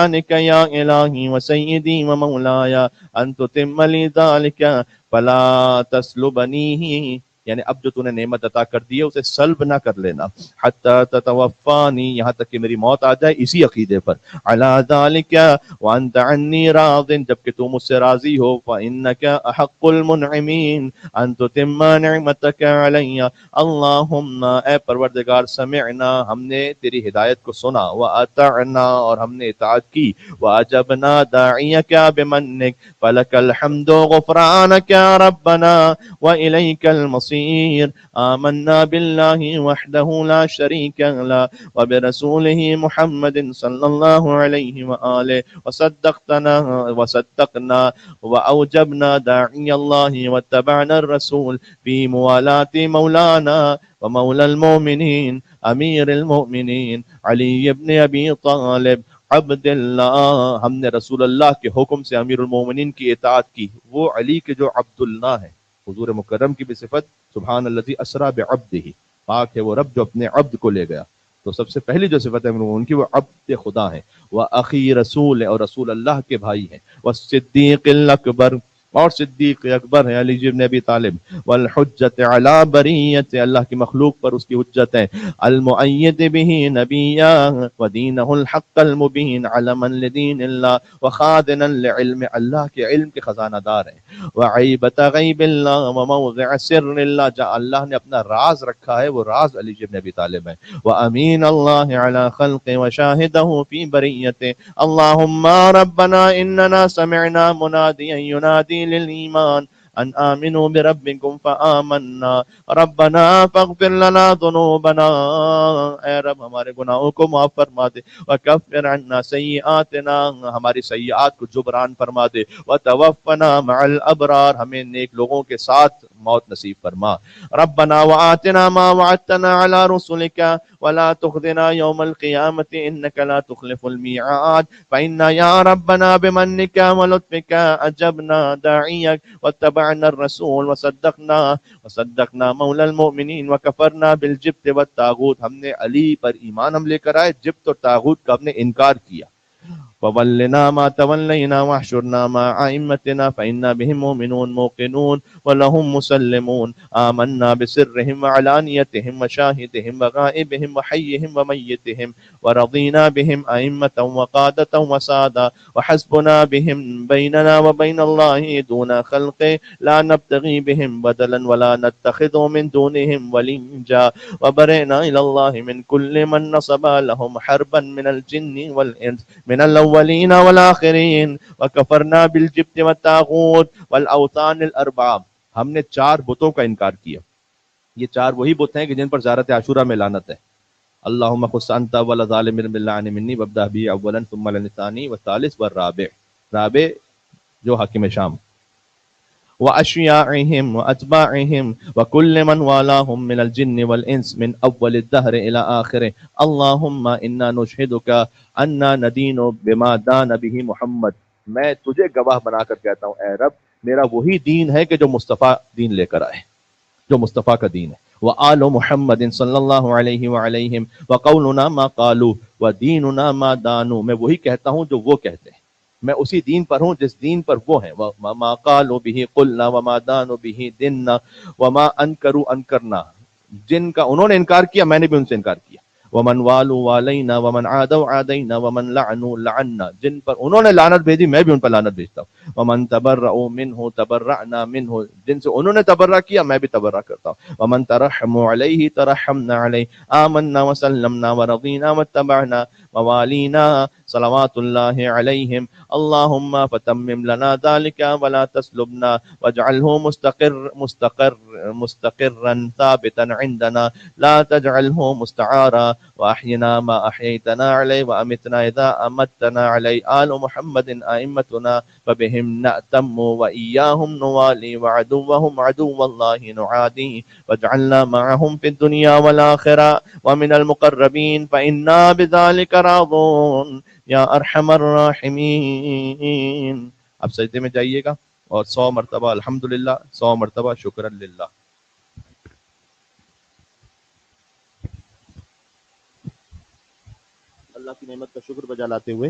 بإحسانك يا إلهي وسيدي ومولاي أن تتم لي ذلك فلا تسلبنيه، یعنی اب جو تو نے نعمت عطا کر دی ہے اسے سلب نہ کر لینا، حتی تتوفانی، یہاں تک کہ میری موت آ جائے اسی عقیدے پر، علی ذالک وانت عنی راض، جبکہ تو مجھ سے راضی ہو، فانک احق المنعمین ان تتم نعمتک علی، اللہم اے پروردگار سمعنا، ہم نے تیری ہدایت کو سنا، واطعنا اور ہم نے اطاعت کی، واجبنا داعیک بمنک فلک الحمد غفرانک یا ربنا وإليك المصير، آمنا بالله وحده لا شريك له وبرسوله محمد صلى الله عليه وآله وصدقنا وأوجبنا داعي الله واتبعنا الرسول في موالاة مولانا ومولى المؤمنين أمير المؤمنين علي بن أبي طالب عبد اللہ، ہم نے رسول اللہ کے حکم سے امیر المومنین کی اطاعت کی، وہ علی کے جو عبد اللہ ہیں، حضور مکرم کی بھی صفت سبحان الذی اسرا بعبدہ، پاک ہے وہ رب جو اپنے عبد کو لے گیا، تو سب سے پہلی جو صفت ہے ان کی وہ عبد خدا ہیں، وہ اخی رسول ہے اور رسول اللہ کے بھائی ہیں، وہ صدیق الاکبر اور صدیق اکبر ہے علی بن ابی طالب، والحجت علی بریت، اللہ کی مخلوق پر اس کی حجت ہے، المؤید به نبیا ودینہ الحق المبین علما لدین اللہ وخادنا لعلم اللہ کے علم کے خزانہ دار ہیں، وعیبت غیب اللہ وموضع سر اللہ، جہاں اللہ نے اپنا راز رکھا ہے وہ راز علی بن ابی طالب ہے، وامین اللہ علی خلق وشاہدہ فی بریت، اللہم ربنا اننا سمعنا منادیا ینادی للایمان ان آمنوا بربکم فآمنا ربنا فاغفر لنا ذنوبنا، اے رب ہمارے گناہوں کو معاف فرما دے، وکفر عنا سیئاتنا، ہماری سیئات کو جبران فرما دے، وتوفنا مع الابرار، ہمیں نیک لوگوں کے ساتھ موت نصیب فرما، ربنا وآتنا ما وعدتنا على رسلك ولا تخزنا يوم القيامة إنك لا تخلف الميعاد، فإنا يا ربنا بمنك ولطفك أجبنا داعيك واتبعنا الرسول وصدقنا مولى المؤمنین وکفرنا بالجبت والطاغوت، ہم نے علی پر ایمان ہم لے کر آئے، جبت اور طاغوت کا ہم نے انکار کیا، وولنا ما تولینا واحشرنا مع أئمتنا فإنا بهم مؤمنون موقنون ولهم مسلمون، آمنا بسرهم وعلانيتهم وشاهدهم وغائبهم وحيهم وميتهم، ورضينا بهم أئمة وقادة وسادة، وحسبنا بهم بيننا وبين الله دون خلق لا نبتغي بهم بدلا ولا نتخذ من دونهم وليا، وبرئنا إلى الله من كل من نصب لهم حربا من الجن والإنس من الأولين والآخرين، وكفرنا بالجبت والطاغوت والأوثان الأربعة، ہم نے 4 بتوں کا انکار کیا، یہ 4 وہی بت ہیں کہ جن پر زیارت عاشورہ میں لعنت ہے، اللہم خص انت ولا ظالم باللعن منی وابدأ بی اولا ثم للثانی والثالث والرابع، رابع جو حاکم شام، وأشياعهم وأتباعهم وكل من والاهم من الجن والإنس من أول الدهر إلى آخره، اللهم إنا نشهدك أننا ندين بما دان به محمد، میں تجھے گواہ بنا کر کہتا ہوں اے رب میرا وہی دین ہے کہ جو مصطفیٰ دین لے کر آئے، جو مصطفیٰ کا دین ہے، وآل محمد صلی اللہ علیہ وعلیہم وقولنا ما قالوا ودیننا ما دانوا، میں وہی کہتا ہوں جو وہ کہتے ہیں، میں اسی دین پر ہوں جس دین پر وہ ہیں، وما قالوا به قلنا وما دانوا به دنا وما انکروا انکرنا، جن کا انہوں نے انکار کیا میں نے بھی ان سے انکار کیا، ومن والوا والینا ومن عادوا عادینا ومن لعنوا لعنا، جن پر انہوں نے لعنت بھیجی میں بھی ان پر لعنت بھیجتا ہوں، ومن تبرؤوا منه تبرعنا منه، جن سے انہوں نے تبرع کیا میں بھی تبرع کرتا ہوں، ومن ترحموا علیہ ترحمنا علیہ، آمنا وسلمنا ورضینا واتبعنا موالینا صلوات اللہ علیہم، اللہم فتمم لنا ذلك ولا تسلبنا واجعله مستقرا ثابتا عندنا لا تجعله مستعارا، واحينا ما احييتنا عليه وامتنا اذا امتنا عليه، آل محمد ائمتنا فبهم نأتم واياهم نوالي وعدوهم عدو الله نعادي، واجعلنا معهم في الدنيا والآخرة ومن المقربين فإنا بذلك راضون یا ارحم الراحمین۔ اب سجدے میں جائیے گا اور 100 مرتبہ الحمدللہ، 100 مرتبہ شکرا للہ۔ اللہ کی نعمت کا شکر بجا لاتے ہوئے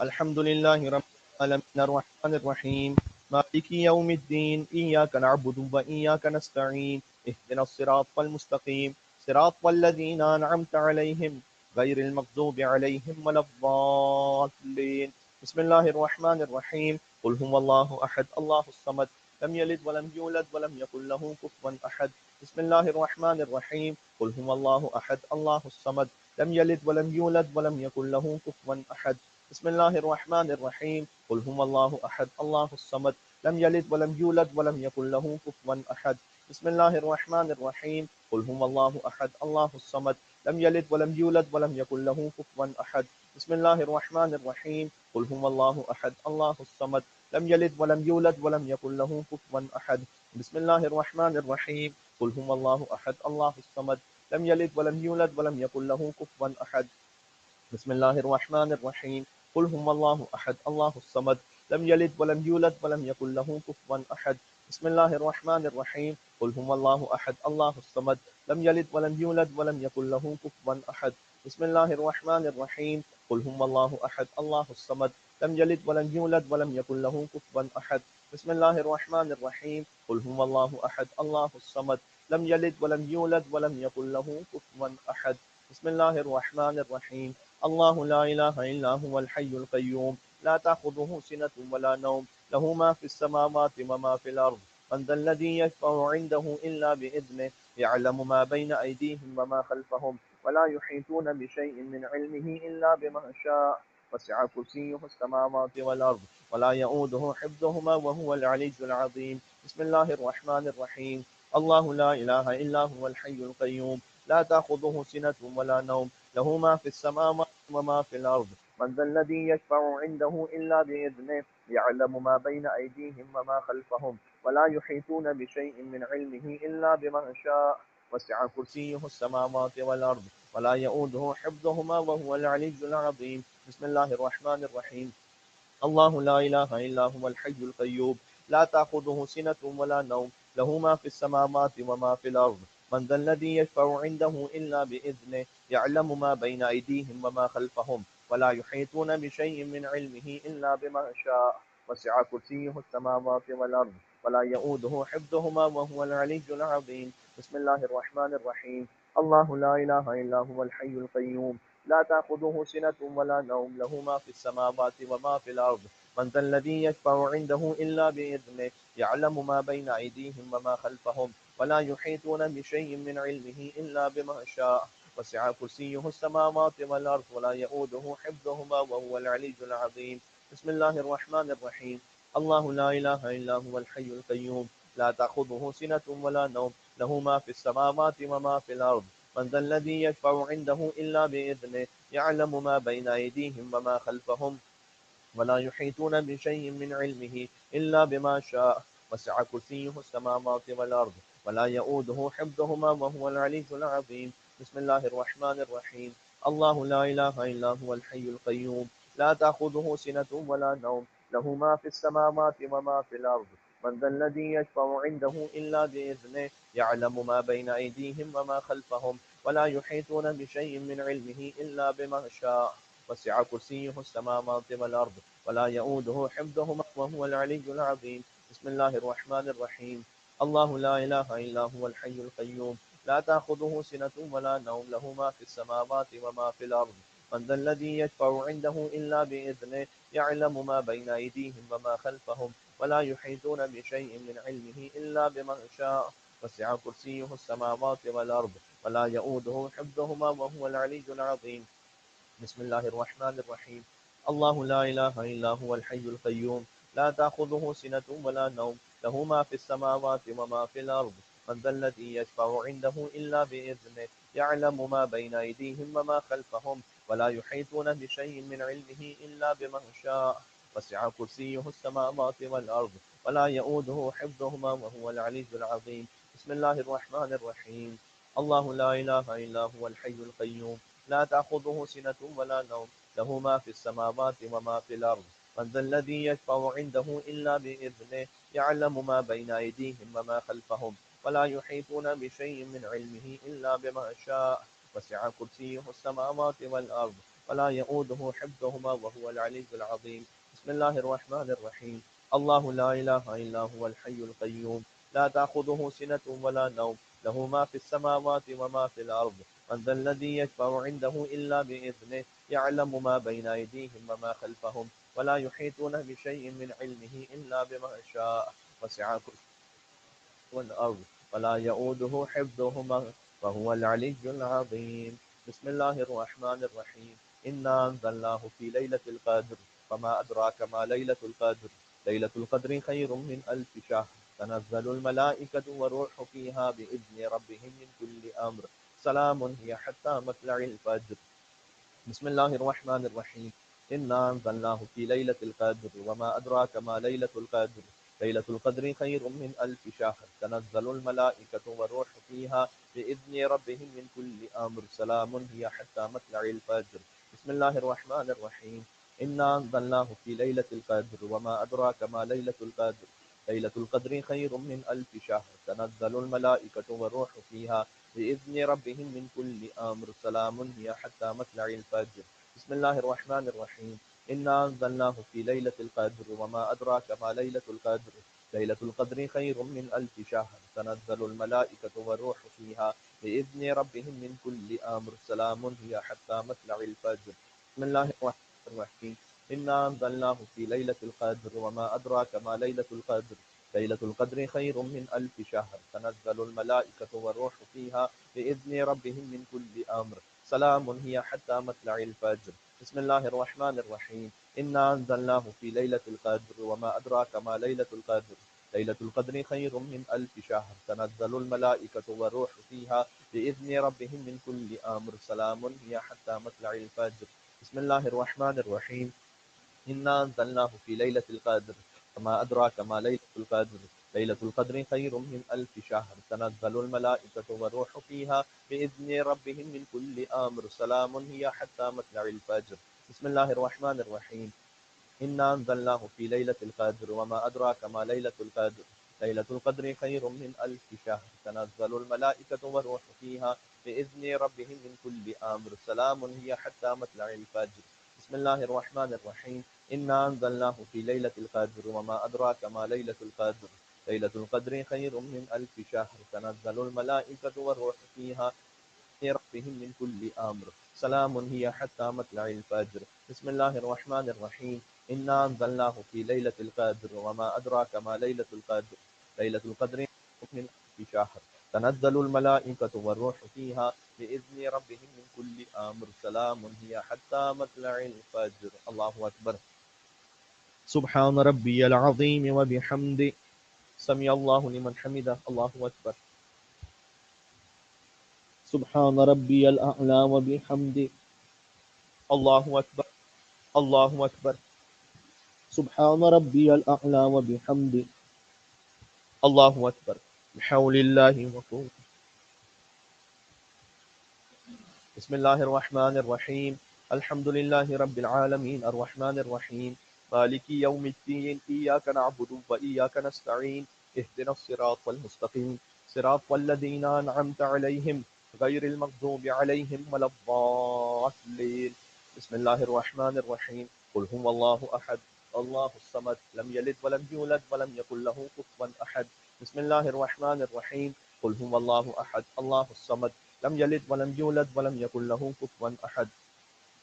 الحمد لله رب العالمين الرحمن الرحيم مالك يوم الدين إياك نعبد وإياك نستعين اهدنا الصراط المستقيم صراط الذين أنعمت عليهم غير المغضوب عليهم ولا الضالين بسم الله الرحمن الرحيم قل هو الله أحد الله الصمد لم يلد ولم يولد ولم يكن له كفوا أحد بسم الله الرحمن الرحيم قل هو الله أحد الله الصمد لم يلد ولم يولد ولم يكن له كفوا أحد بسم الله الرحمن الرحيم قل هو الله أحد الله الصمد لم يلد ولم يولد ولم يكن له كفوا أحد بسم الله الرحمن الرحيم قل هو الله أحد الله الصمد لم يلد ولم يولد ولم يكن له كفوا أحد بسم الله الرحمن الرحيم قل هو الله أحد الله الصمد لم يلد ولم يولد ولم يكن له كفوا أحد بسم الله الرحمن الرحيم قل هو الله أحد الله الصمد لم يلد ولم يولد ولم يكن له كفوا أحد بسم الله الرحمن الرحيم قل هو الله أحد الله الصمد لم يلد ولم يولد ولم يكن له كفوا أحد بسم الله الرحمن الرحيم قل هو الله أحد الله الصمد لم يلد ولم يولد ولم يكن له كفوا أحد بسم الله الرحمن الرحيم قل هو الله أحد الله الصمد لم يلد ولم يولد ولم يكن له كفوا أحد بسم الله الرحمن الرحيم قل هو الله أحد الله الصمد لم يلد ولم يولد ولم يكن له كفوا أحد بسم الله الرحمن الرحيم الله لا إله إلا هو الحي القيوم لا تأخذه سنة ولا نوم له ما في السماوات وما في الأرض من ذا الذي يشفع عنده إلا بإذنه يعلم ما بين أيديهم وما خلفهم ولا يحيطون بشيء من علمه إلا بما شاء وسع كرسيه السماوات والأرض ولا يؤوده حفظهما وهو العلي العظيم بسم الله الرحمن الرحيم الله لا إله إلا هو الحي القيوم لا تأخذه سنة ولا نوم له ما في السماوات وما في الأرض من ذا الذي يشفع عنده إلا بإذنه يعلم ما بين أيديهم وما خلفهم ولا يحيطون بشيء من علمه إلا بما شاء وسع كرسيه السماوات والأرض ولا يؤوده حفظهما وهو العلي العظيم بسم الله الرحمن الرحيم الله لا إله إلا هو الحي القيوم لا تأخذه سنة ولا نوم له ما في السماوات وما في الأرض من ذا الذي يشفع عنده إلا بإذنه يعلم ما بين أيديهم وما خلفهم ولا يحيطون بشيء من علمه إلا بما شاء وسع كرسيه السماوات والأرض ولا يؤوده حفظهما وهو العلي العظيم بسم الله الرحمن الرحيم الله لا إله إلا هو الحي القيوم لا تأخذه سنة ولا نوم له ما في السماوات وما في الأرض من ذا الذي يشفع عنده إلا بإذنه يعلم ما بين أيديهم وما خلفهم ولا يحيطون بشيء من علمه إلا بما شاء وسع كرسيه السماوات والأرض ولا يؤوده حفظهما وهو العلي العظيم بسم الله الرحمن الرحيم الله لا إله إلا هو الحي القيوم لا تأخذه سنة ولا نوم له ما في السماوات وما في الأرض من ذا الذي يشفع عنده إلا بإذنه يعلم ما بين أيديهم وما خلفهم ولا يحيطون بشيء من علمه إلا بما شاء وسع كرسيه السماوات والأرض ولا يؤوده حفظهما وهو العلي العظيم بسم الله الرحمن الرحيم الله لا إله إلا هو الحي القيوم لا تأخذه سنة ولا نوم له ما في السماوات وما في الأرض من ذا الذي يشفع عنده إلا بإذنه يعلم ما بين أيديهم وما خلفهم ولا يحيطون بشيء من علمه إلا بما شاء وسع كرسيه السماوات والأرض ولا يؤوده حفظهما وهو العلي العظيم بسم الله الرحمن الرحيم الله لا إله إلا هو الحي القيوم لا تأخذه سنة ولا نوم له ما في السماوات وما في الأرض من ذا الذي يشفع عنده إلا بإذنه يعلم ما بين أيديهم وما خلفهم ولا يحيطون بشيء من علمه إلا بما شاء وسع كرسيه السماوات والأرض ولا يؤوده حفظهما وهو العلي العظيم بسم الله الرحمن الرحيم الله لا إله إلا هو الحي القيوم لا تأخذه سنة ولا نوم له ما في السماوات وما في الأرض من ذا الذي يشفع عنده إلا بإذنه يعلم ما بين أيديهم وما خلفهم ولا يحيطون بشيء من علمه إلا بما شاء وسع كرسيه السماوات والأرض ولا يؤوده حفظهما وهو العلي العظيم بسم الله الرحمن الرحيم الله لا إله إلا هو الحي القيوم لا تأخذه سنة ولا نوم له ما في السماوات وما في الأرض من ذا الذي يشفع عنده إلا بإذنه يعلم ما بين أيديهم وما خلفهم ولا يحيطون بشيء من علمه إلا بما شاء وسع كرسيه السماوات والأرض ولا يؤوده حفظهما وهو العلي العظيم. بسم الله الرحمن الرحيم. الله لا إله إلا هو الحي القيوم لا تأخذه سنة ولا نوم له ما في السماوات وما في الأرض. من ذا الذي يشفع عنده إلا بإذنه يعلم ما بين أيديهم وما خلفهم ولا يحيطون بشيء من علمه إلا بما شاء. وسع كرسيه والأرض ولا يؤوده حفظهما وهو العلي العظيم. بسم الله الرحمن الرحيم. إنا أنزلناه في ليلة القدر وما أدراك ما ليلة القدر. ليلة القدر خير من ألف شهر تنزل الملائكة والروح فيها بإذن ربهم من كل أمر سلام هي حتى مطلع الفجر. بسم الله الرحمن الرحيم. إنا أنزلناه في ليلة القدر وما أدراك ما ليلة القدر. ليلة القدر خير من ألف شهر تنزل الملائكة والروح فيها بإذن ربهم من كل أمر سلام هي حتى مطلع الفجر. بسم الله الرحمن الرحيم. إنا أنزلناه في ليلة القدر وما أدراك ما ليلة القدر. ليلة القدر خير من ألف شهر تنزل الملائكة والروح فيها بإذن ربهم من كل أمر سلام هي حتى مطلع الفجر. بسم الله الرحمن الرحيم. إنا أنزلناه في ليلة القدر وما أدراك ما ليلة القدر. ليلة القدر خير من ألف شهر تنزل الملائكة والروح فيها بإذن ربهم من كل أمر سلام هي حتى مطلع الفجر. بسم الله الرحمن الرحيم. إنا أنزلناه في ليلة القدر وما أدراك ما ليلة القدر. ليلة القدر خير من ألف شهر تنزل الملائكة والروح فيها بإذن ربهم من كل أمر سلام هي حتى مطلع الفجر. بسم الله الرحمن الرحيم. إنا أنزلناه في ليلة القدر وما أدراك ما ليلة القدر. ليلة القدر خير من ألف شهر تنزل الملائكة والروح فيها بإذن ربهم من كل أمر سلام هي حتى مطلع الفجر. بسم الله الرحمن الرحيم. إنا أنزلناه في ليلة القدر وما أدراك ما ليلة القدر. ليلة القدر خير من ألف شهر تنزل الملائكة والروح فيها بإذن ربهم من كل أمر سلام هي حتى مطلع الفجر. بسم الله الرحمن الرحيم. إنا أنزلناه في ليلة القدر وما أدراك ما ليلة القدر. ليلة القدر خير من ألف شهر تنزل الملائكة والروح فيها بإذن ربهم من كل أمر سلام هي حتى مطلع الفجر. بسم الله الرحمن الرحيم. إنا أنزلناه في ليلة القدر وما أدراك ما ليلة القدر. ليلة القدر خير من ألف شهر تنزل الملائكة والروح فيها ربهم من كل أمر سلام هي حتى مطلع الفجر. بسم الله الرحمن الرحيم. إنا أنزلناه في ليلة القدر وما أدراك ما ليلة القدر. ليلة القدر من ألف شهر تنزل الملائكة والروح فيها بإذن ربهم من كل أمر سلام هي حتى مطلع الفجر. الله أكبر. سبحان ربي العظيم وبحمده سمع الله لمن حمده. الله أكبر. سبحان ربي الأعلى وبحمده. الله أكبر. الله أكبر. سبحان ربي الأعلى وبحمده. الله أكبر. بحول الله وقوته. بسم الله الرحمن الرحيم. الحمد لله رب العالمين الرحمن الرحيم مالك يوم الدين إياك نعبد وإياك نستعين اهدنا الصراط المستقيم صراط الذين أنعمت عليهم غير المغضوب عليهم ولا الضالين. بسم الله الرحمن الرحيم. قل هو الله أحد الله الصمد لم يلد ولم يولد ولم يكن له كفوا أحد. بسم الله الرحمن الرحيم. قل هو الله أحد الله الصمد لم يلد ولم يولد ولم يكن له كفوا أحد.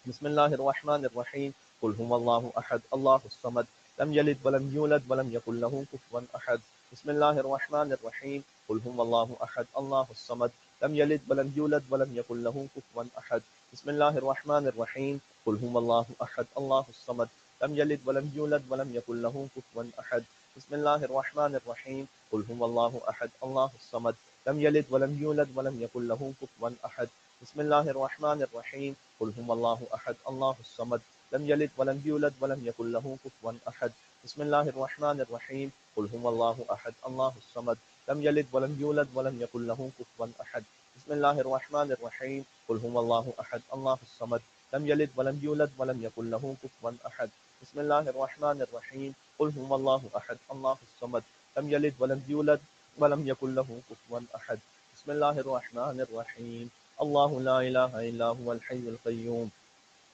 بسم الله الرحمن الرحيم. قل هو الله أحد الله الصمد لم يلد ولم يولد ولم يكن له كفوا أحد. بسم الله الرحمن الرحيم. قل هو الله أحد الله الصمد لم يلد ولم يولد ولم يكن له كفوا أحد. بسم الله الرحمن الرحيم. قل هو الله أحد الله الصمد لم يلد ولم يولد ولم يكن له كفوا أحد. بسم الله الرحمن الرحيم. قل هو الله أحد الله الصمد لم يلد ولم يولد ولم يكن له كفوا أحد. بسم الله الرحمن الرحيم. قل هو الله أحد الله الصمد لم يلد ولم يولد ولم يكن له كفوا أحد. بسم الله الرحمن الرحيم. قل هو الله أحد الله الصمد لم يلد ولم يولد ولم يكن له كفوا أحد. بسم الله الرحمن الرحيم. قل هو الله أحد الله الصمد لم يلد ولم يولد ولم يكن له كفوا أحد. بسم الله الرحمن الرحيم. قل هو الله أحد الله الصمد لم يلد ولم يولد ولم يكن له كفوا أحد. بسم الله الرحمن الرحيم. الله لا إله إلا هو الحي القيوم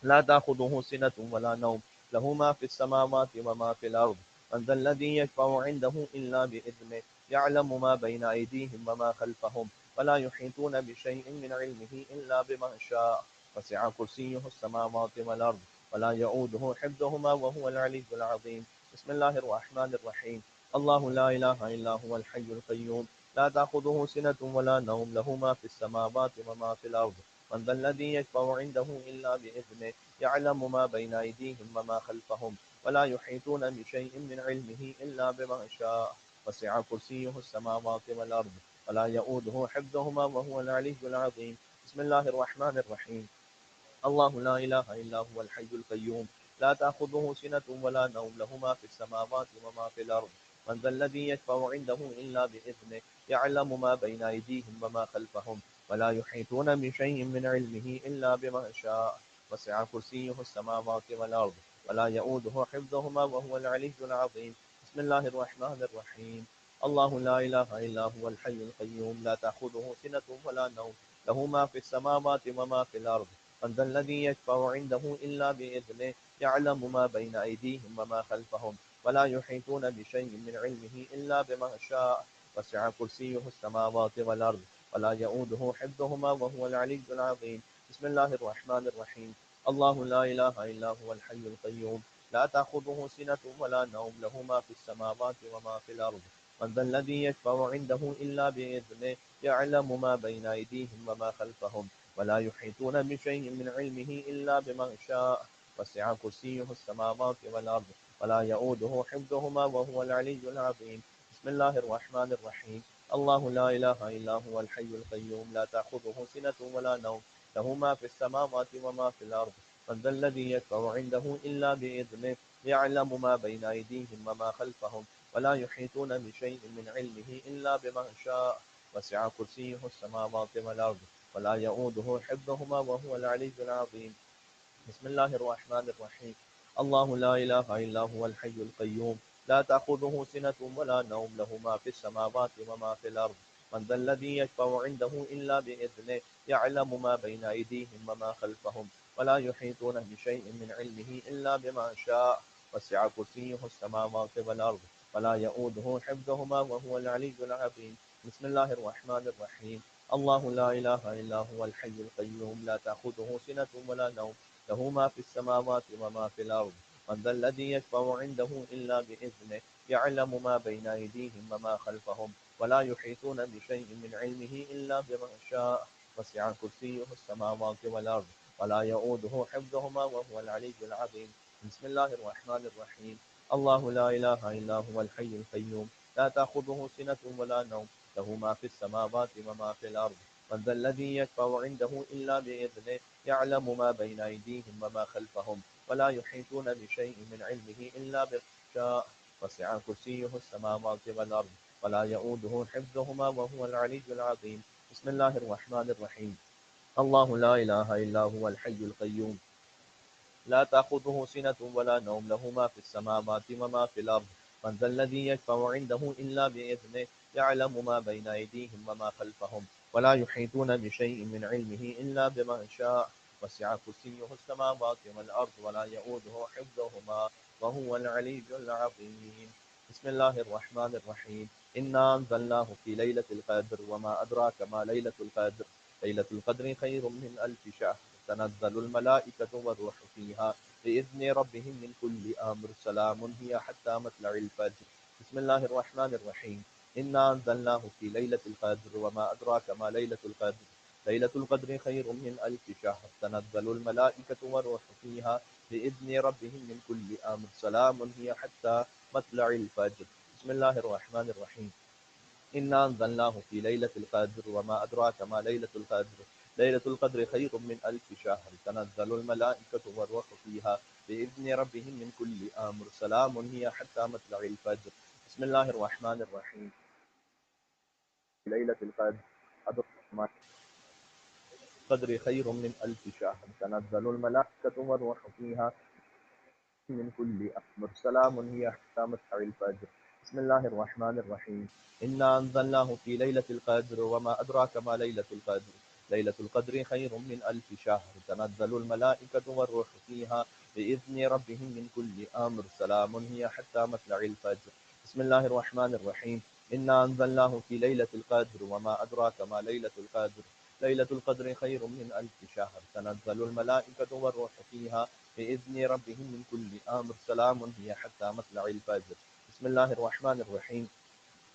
لا تأخذه سنة ولا نوم له ما في السماوات وما في الأرض من ذا الذي يشفع عنده إلا بإذنه يعلم ما بين أيديهم وما خلفهم ولا يحيطون بشيء من علمه إلا بما شاء وسع كرسيه السماوات والأرض ولا يؤوده حفظهما وهو العلي العظيم بسم الله الرحمن الرحيم الله لا إله إلا هو الحي القيوم لا تأخذه سنة ولا نوم له ما في السماوات وما في الأرض من ذا الذي يشفع عنده إلا بإذنه يعلم ما بين أيديهم وما خلفهم ولا يحيطون بشيء من علمه إلا بما شاء وسع كرسيه السماوات والأرض ولا يؤوده حفظهما وهو العلي العظيم بسم الله الرحمن الرحيم الله لا إله إلا هو الحي القيوم لا تأخذه سنة ولا نوم له ما في السماوات وما في الأرض من ذا الذي يشفع عنده إلا بإذنه يعلم ما بين أيديهم وما خلفهم ولا يحيطون بشيء من علمه إلا بما شاء وسع كرسيه السماوات والأرض ولا يؤوده حفظهما وهو العلي العظيم بسم الله الرحمن الرحيم الله لا إله إلا هو الحي القيوم لا تأخذه سنة ولا نوم له ما في السماوات وما في الأرض من ذا الذي يشفع عنده إلا بإذنه يعلم ما بين أيديهم وما خلفهم ولا يحيطون بشيء من علمه إلا بما شاء وسع كرسيه السماوات والأرض ولا يؤوده حفظهما وهو العلي العظيم بسم الله الرحمن الرحيم الله لا إله إلا هو الحي القيوم لا تأخذه سنة ولا نوم له ما في السماوات وما في الأرض من ذا الذي يشفع عنده إلا بإذنه يعلم ما بين أيديهم وما خلفهم ولا يحيطون بشيء من علمه إلا بما شاء وسع كرسيه السماوات والأرض ولا يؤوده حفظهما وهو العلي العظيم بسم الله الرحمن الرحيم الله لا إله إلا هو الحي القيوم لا تأخذه سنة ولا نوم له ما في السماوات وما في الأرض من ذا الذي يشفع عنده إلا بإذنه يعلم ما بين أيديهم وما خلفهم ولا يحيطون بشيء من علمه إلا بما شاء وسع كرسيه السماوات والأرض ولا يؤوده حفظهما وهو العلي العظيم بسم الله الرحمن الرحيم الله لا إله إلا هو الحي القيوم لا تأخذه سنة ولا نوم له ما في السماوات وما في الأرض من ذا الذي يشفع عنده إلا بإذنه يعلم ما بين أيديهم وما خلفهم ولا يحيطون بشيء من علمه إلا بما شاء وسع كرسيه السماوات والأرض ولا يؤوده حفظهما وهو العلي العظيم بسم الله الرحمن الرحيم الله لا إله إلا هو الحي القيوم لا تأخذه سنة ولا نوم له ما في السماوات وما في الأرض من ذا الذي يشفع عنده إلا بإذنه يعلم ما بين أيديهم وما خلفهم ولا يحيطون بشيء من علمه إلا بما شاء وسع كرسيه السماوات والأرض ولا يؤوده حفظهما وهو العلي العظيم بسم الله الرحمن الرحيم الله لا إله إلا هو الحي القيوم لا تأخذه سنة ولا نوم له ما في السماوات وما في الأرض من ذا الذي يشفع عنده إلا بإذنه يعلم ما بين أيديهم وما خلفهم ولا يحيطون بشيء من علمه إلا بما شاء وسع كرسيه السماوات والأرض ولا يؤوده حفظهما وهو العلي العظيم بسم الله الرحمن الرحيم الله لا إله إلا هو الحي القيوم لا تأخذه سنة ولا نوم له ما في السماوات وما في الأرض من ذا الذي يشفع عنده إلا بإذنه يعلم ما بين أيديهم وما خلفهم ولا يحيطون بشيء من علمه إلا بما شاء وسع كرسيه السماوات والأرض ولا يؤوده حفظهما وهو العلي العظيم بسم الله الرحمن الرحيم إنا أنزلناه في ليلة القدر وما أدراك ما ليلة القدر ليلة القدر خير من ألف شهر تنزل الملائكة والروح فيها بإذن ربهم من كل أمر سلام هي حتى مطلع الفجر بسم الله الرحمن الرحيم إنا أنزلناه في ليلة القدر وما أدراك ما ليلة القدر ليلة القدر خير من ألف شهر تنزل الملائكة والروح فيها بإذن ربهم من كل أمر سلام هي حتى مطلع الفجر بسم الله الرحمن الرحيم إنا أنزلناه في ليلة القدر وما أدراك ما ليلة القدر ليلة القدر خير من ألف شهر تنزل الملائكة والروح فيها بإذن ربهم من كل أمر سلام هي حتى مطلع الفجر بسم الله الرحمن الرحيم ليلة القدر أدراك ما القدر خير من ألف شهر تنزل الملائكة والروح فيها من كل أمر سلام هي حتى مطلع الفجر بسم الله الرحمن الرحيم إنا أنزلناه في ليلة القدر وما أدراك ما ليلة القدر ليلة القدر خير من 1000 شهر تنزل الملائكة والروح فيها بإذن ربهم من كل أمر سلام هي حتى مطلع الفجر. بسم الله الرحمن الرحيم. إنا أنزلناه في ليلة القدر وما أدراك ما ليلة القدر. ليلة القدر خير من 1000 شهر تنزل الملائكة والروح فيها بإذن ربهم من كل أمر سلام هي حتى مطلع الفجر. بسم الله الرحمن الرحيم.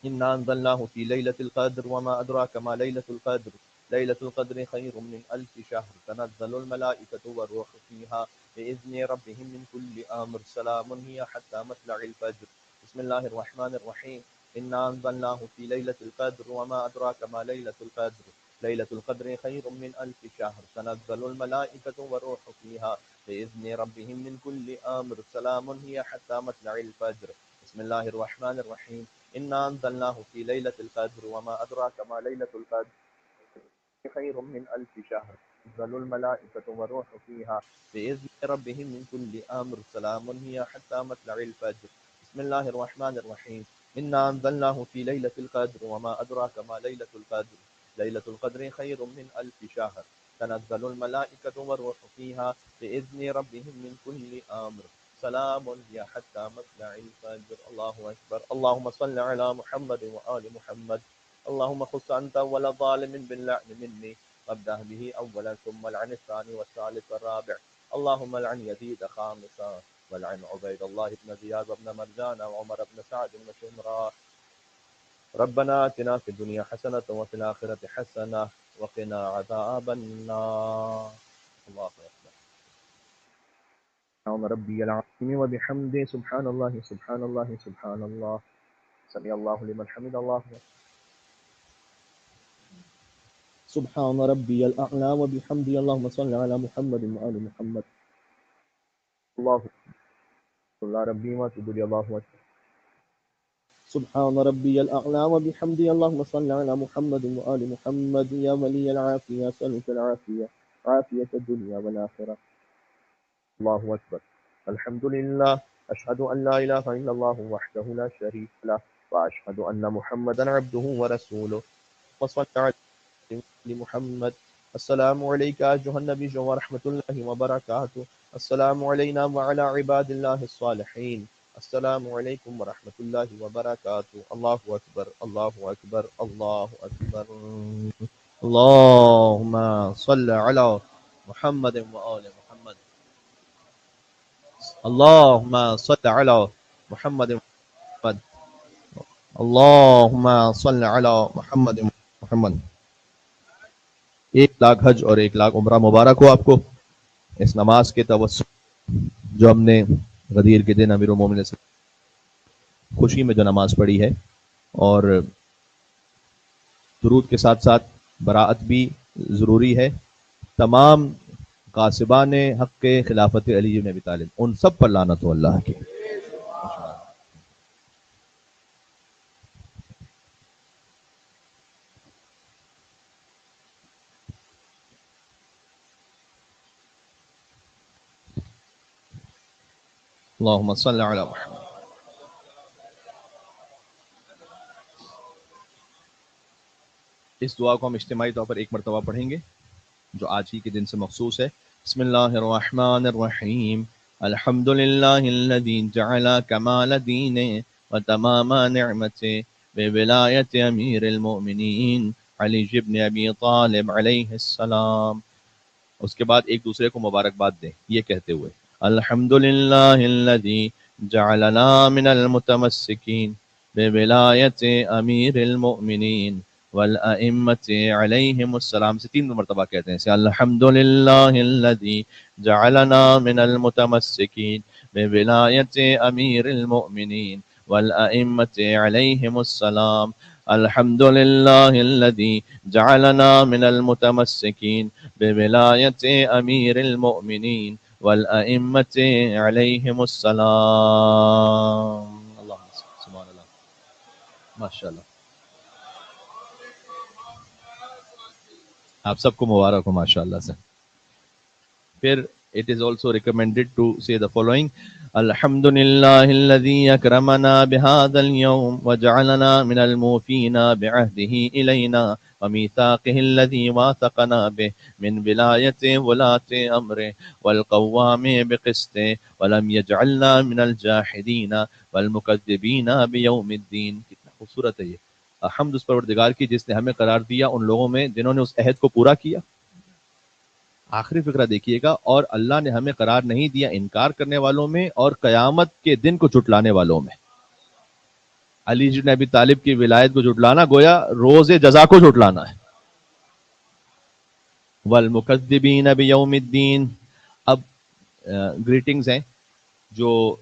إنا أنزلناه في ليلة القدر وما أدراك ما ليلة القدر. ليلة القدر خير من 1000 شهر تنزل الملائكة والروح فيها بإذن ربهم من كل أمر سلام هي حتى مطلع الفجر. بسم الله الرحمن الرحيم. إنا أنزلناه في ليلة القدر وما أدراك ما ليلة القدر. ليلة القدر خير من 1000 شهر تنزل الملائكة والروح فيها بإذن ربهم من كل أمر سلام هي حتى مطلع الفجر. بسم الله الرحمن الرحيم. إنا أنزلناه في ليلة القدر وما أدراك ما ليلة القدر. خير من 1000 شهر تنزل الملائكة والروح فيها بإذن ربهم من كل أمر سلام هي حتى مطلع الفجر. بسم الله الرحمن الرحيم. إنا أنزلناه في ليلة القدر وما أدراك ما ليلة القدر. ليلة القدر خير من 1000 شهر تنزل الملائكة والروح فيها بإذن ربهم من كل أمر سلام هي حتى مطلع الفجر. الله أكبر. اللهم صل على محمد وآل محمد. اللهم خص أنت أول ظالم باللعن مني وابدأ به أولا ثم العن الثاني والثالث والرابع. اللهم العن يزيد خامسا والعن عبيد الله بن زياد وابن مرجان وعمر بن سعد بن شمرا. ربنا آتنا في الدنيا حسنة وفي الآخرة حسنة وقنا عذاب النار. الله أكبر. سبحان ربي العظيم وبحمده سبحان الله سبحان الله سبحان الله. سمع الله لمن حمد الله. سبحان ربي الأعلى وبحمده. اللهم صل على محمد وآل محمد. الله الله ربي ما تدري. الله أكبر. سبحان ربي الأعلى وبحمده. اللهم صل على محمد وآل محمد. يا ولي العافية أسألك العافية عافية الدنيا والآخرة. الله أكبر. الحمد لله. أشهد أن لا إله إلا الله وحده لا شريك له وأشهد أن محمدا عبده ورسوله. وصل على محمد. السلام عليك أيها النبي ورحمة الله وبركاته. السلام علينا وعلى عباد الله الصالحين. السلام عليكم ورحمة الله وبركاته. الله أكبر الله أكبر الله أكبر. اللهم صل على محمد وآل محمد. اللهم صل على محمد محمد. اللهم صل على محمد محمد. 1,00,000 حج اور 1,00,000 عمرہ مبارک ہو آپ کو اس نماز کے توسط جو ہم نے غدیر کے دن امیر المومنین خوشی میں جو نماز پڑھی ہے، اور درود کے ساتھ ساتھ براءت بھی ضروری ہے. تمام غاصبان حق کے خلافت علی بن ابی طالب ان سب پر لعنت ہو اللہ کی. اللہم صل علی محمد. اس دعا کو ہم اجتماعی طور پر ایک مرتبہ پڑھیں گے جو آج ہی کے دن سے مخصوص ہے. بسم اللہ الرحمن الرحیم. الحمد للہ الذی جعل کمال دین و تمام نعمت بولایت امیر المؤمنین علی بن ابی طالب علیہ السلام. اس کے بعد ایک دوسرے کو مبارکباد دیں یہ کہتے ہوئے الحمد للہ الذی جعلنا من المتمسکین بولایت امیر المؤمنین والائمۃ علیہم السلام. سے 3 مرتبہ کہتے ہیں سے الحمد للہ الذی جعلنا من المتمسکین بولایت امیر المؤمنین والائمۃ علیہم السلام. الحمد للہ الذی جعلنا من المتمسکین بولایت امیر المؤمنین والائمۃ علیہم السلام. اللہ سبحان اللہ ماشاء اللہ. آپ سب کو مبارک ہو ماشاء اللہ سے. پھر it is also recommended to say the following. الحمد للہ الذی اکرمنا بهذا اليوم وجعلنا من الموفین بعہدہ الینا وميثاقه الذي واثقنا به من ولاية ولاة أمره والقوام بقسط ولم يجعلنا من الجاحدين والمكذبين بيوم الدين. کتنا خوبصورت ہے یہ. حمد اس پروردگار کی جس نے ہمیں قرار دیا ان لوگوں میں جنہوں نے اس عہد کو پورا کیا. آخری فقرہ دیکھیے گا. اور اللہ نے ہمیں قرار نہیں دیا انکار کرنے والوں میں اور قیامت کے دن کو جھٹلانے والوں میں. علی بن ابی طالب کی ولایت کو جھٹلانا گویا روز جزا کو جھٹلانا ہے. والمکذبین بیوم الدین. اب گریٹنگز ہیں جو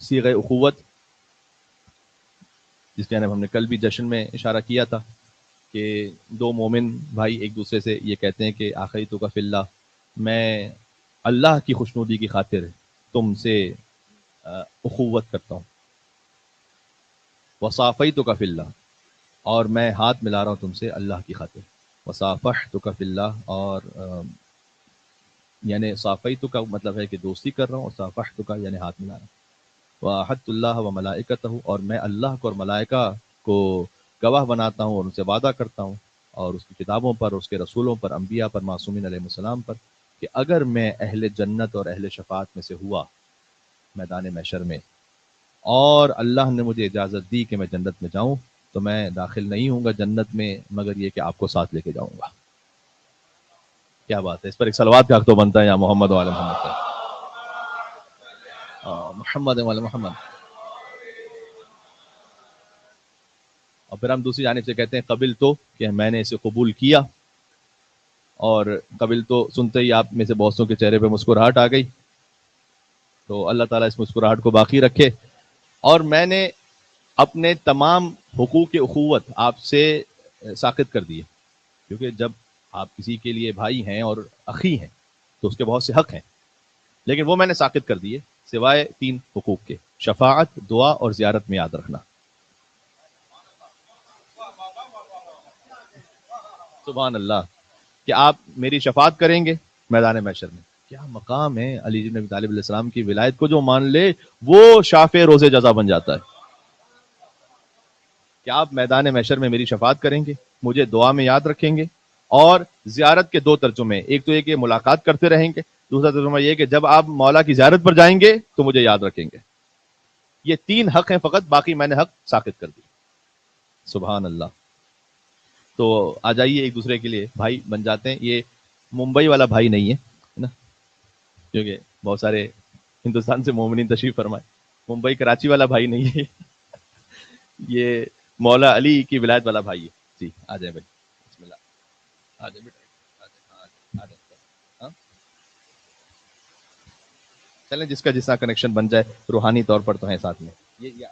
صیغہ اخوت جس کی جانب ہم نے کل بھی جشن میں اشارہ کیا تھا کہ دو مومن بھائی ایک دوسرے سے یہ کہتے ہیں کہ آخریتک فی اللہ، میں اللہ کی خوشنودی کی خاطر تم سے اخوت کرتا ہوں. وصافیتک فی اللہ، اور میں ہاتھ ملا رہا ہوں تم سے اللہ کی خاطر. وصافحتک فی اللہ، اور یعنی صافیتک کا مطلب ہے کہ دوستی کر رہا ہوں، اور صافحتک یعنی ہاتھ ملا رہا ہوں. وَأَحَدتُّ اللَّهَ وَمَلَائِكَتَهُ، اور میں اللہ کو اور ملائکہ کو گواہ بناتا ہوں اور ان سے وعدہ کرتا ہوں اور اس کی کتابوں پر، اس کے رسولوں پر، انبیاء پر، معصومین علیہ السلام پر، کہ اگر میں اہل جنت اور اہل شفاعت میں سے ہوا میدان محشر میں اور اللہ نے مجھے اجازت دی کہ میں جنت میں جاؤں، تو میں داخل نہیں ہوں گا جنت میں مگر یہ کہ آپ کو ساتھ لے کے جاؤں گا. کیا بات ہے. اس پر ایک صلوات کا حق تو بنتا ہے یا محمد وعلی محمد محمد وعلی محمد. اور پھر ہم دوسری جانب سے کہتے ہیں قبل تو، کہ میں نے اسے قبول کیا. اور قبل تو سنتے ہی آپ میں سے بہتوں کے چہرے پہ مسکراہٹ آ گئی. تو اللہ تعالیٰ اس مسکراہٹ کو باقی رکھے. اور میں نے اپنے تمام حقوق اخوت آپ سے ساقط کر دیے، کیونکہ جب آپ کسی کے لیے بھائی ہیں اور اخی ہیں تو اس کے بہت سے حق ہیں، لیکن وہ میں نے ساقط کر دیے سوائے 3 حقوق کے: شفاعت، دعا اور زیارت میں یاد رکھنا. سبحان اللہ. کہ آپ میری شفاعت کریں گے میدان محشر میں. کیا مقام ہے علی بن ابی طالب علیہ السلام کی ولایت کو جو مان لے وہ شافع روز جزا بن جاتا ہے. کہ آپ میدان محشر میں میری شفاعت کریں گے، مجھے دعا میں یاد رکھیں گے، اور زیارت کے 2 ترجمے. ایک تو یہ کہ ملاقات کرتے رہیں گے، دوسرا ترجمہ یہ کہ جب آپ مولا کی زیارت پر جائیں گے تو مجھے یاد رکھیں گے. یہ 3 حق ہیں فقط، باقی میں نے حق ساقط کر دی. سبحان اللہ. تو آ جائیے ایک دوسرے کے لیے بھائی بن جاتے ہیں. یہ ممبئی والا بھائی نہیں ہے نا، کیونکہ بہت سارے ہندوستان سے مومنین تشریف فرمائے. ممبئی کراچی والا بھائی نہیں ہے، یہ مولا علی کی ولایت والا بھائی ہے. جی آ جائیں بھائی، بسم اللہ. آ جائیں بیٹا، آ جائیں، آ جائیں. ہاں چلیں، جس کا جس کا کنیکشن بن جائے، روحانی طور پر تو ہیں ساتھ میں. یہ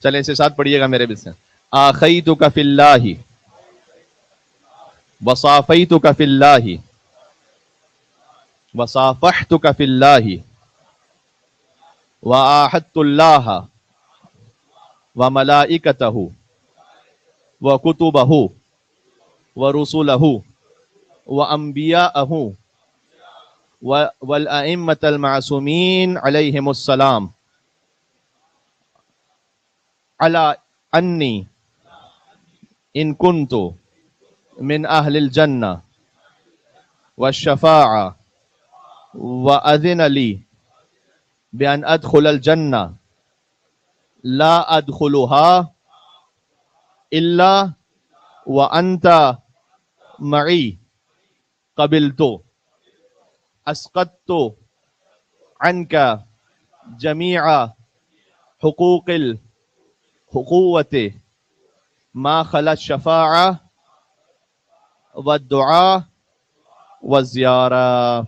چلیں اسے ساتھ پڑھیے گا میرے بس. آخیتک فی اللہ وصافیتک فی اللہ وصافحتک فی اللہ وآحدت اللہ وملائکتہ وکتبہ ورسلہ وانبیاءہ والائمۃ المعصومین علیہم السلام علی انی ان کنت من اہل الجنہ والشفاعہ وأذن لی بأن أدخل الجنة لا أدخلها إلا وأنت معي قبلت أسقطت عنك جميع حقوق الحقوة ما خلا الشفاعة والدعاء والزيارة.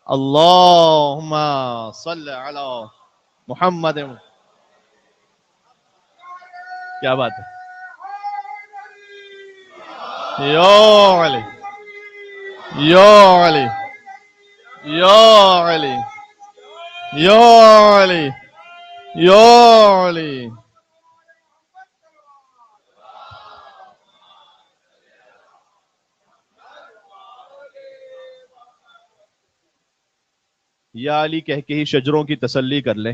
اللهم صل على محمد. کیا بات ہے. یا علی یا علی یا علی یا علی یا علی. یا علی کہہ کے ہی شجروں کی تسلی کر لیں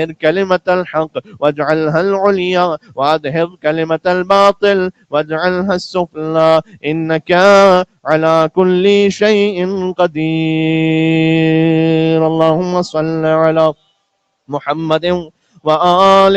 كلمة الحق واجعلها العليا وأدهر كلمة الباطل واجعلها السفلى إنك على كل شيء قدير. اللهم صل على محمد وآل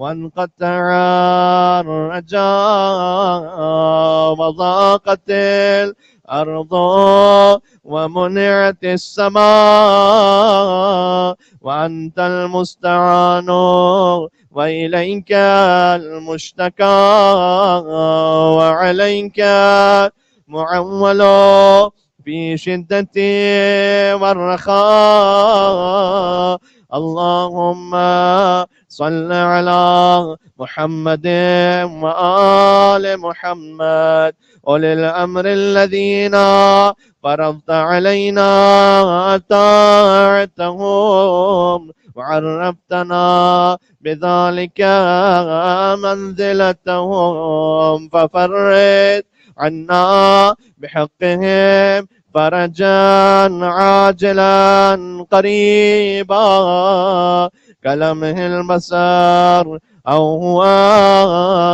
وانقطع الرجاء وضاقت الأرض ومنعت السماء وأنت المستعان وإليك المشتكى وعليك معول في شدة والرخاء. اللهم صل على محمد وآل محمد أولي الأمر الذين فرضت علينا طاعتهم وعرفتنا بذلك منزلتهم ففرج عنا بحقهم فرجا عاجلا قريبا كلمه البصر أو هو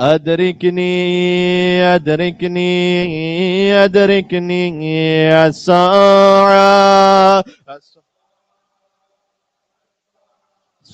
أدركني أدركني أدركني الساعة.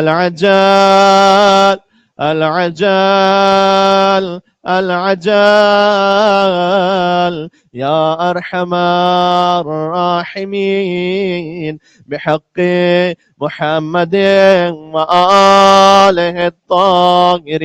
العجل العجل العجل يا أرحم الراحمين بحق محمد وآله الطاهرين.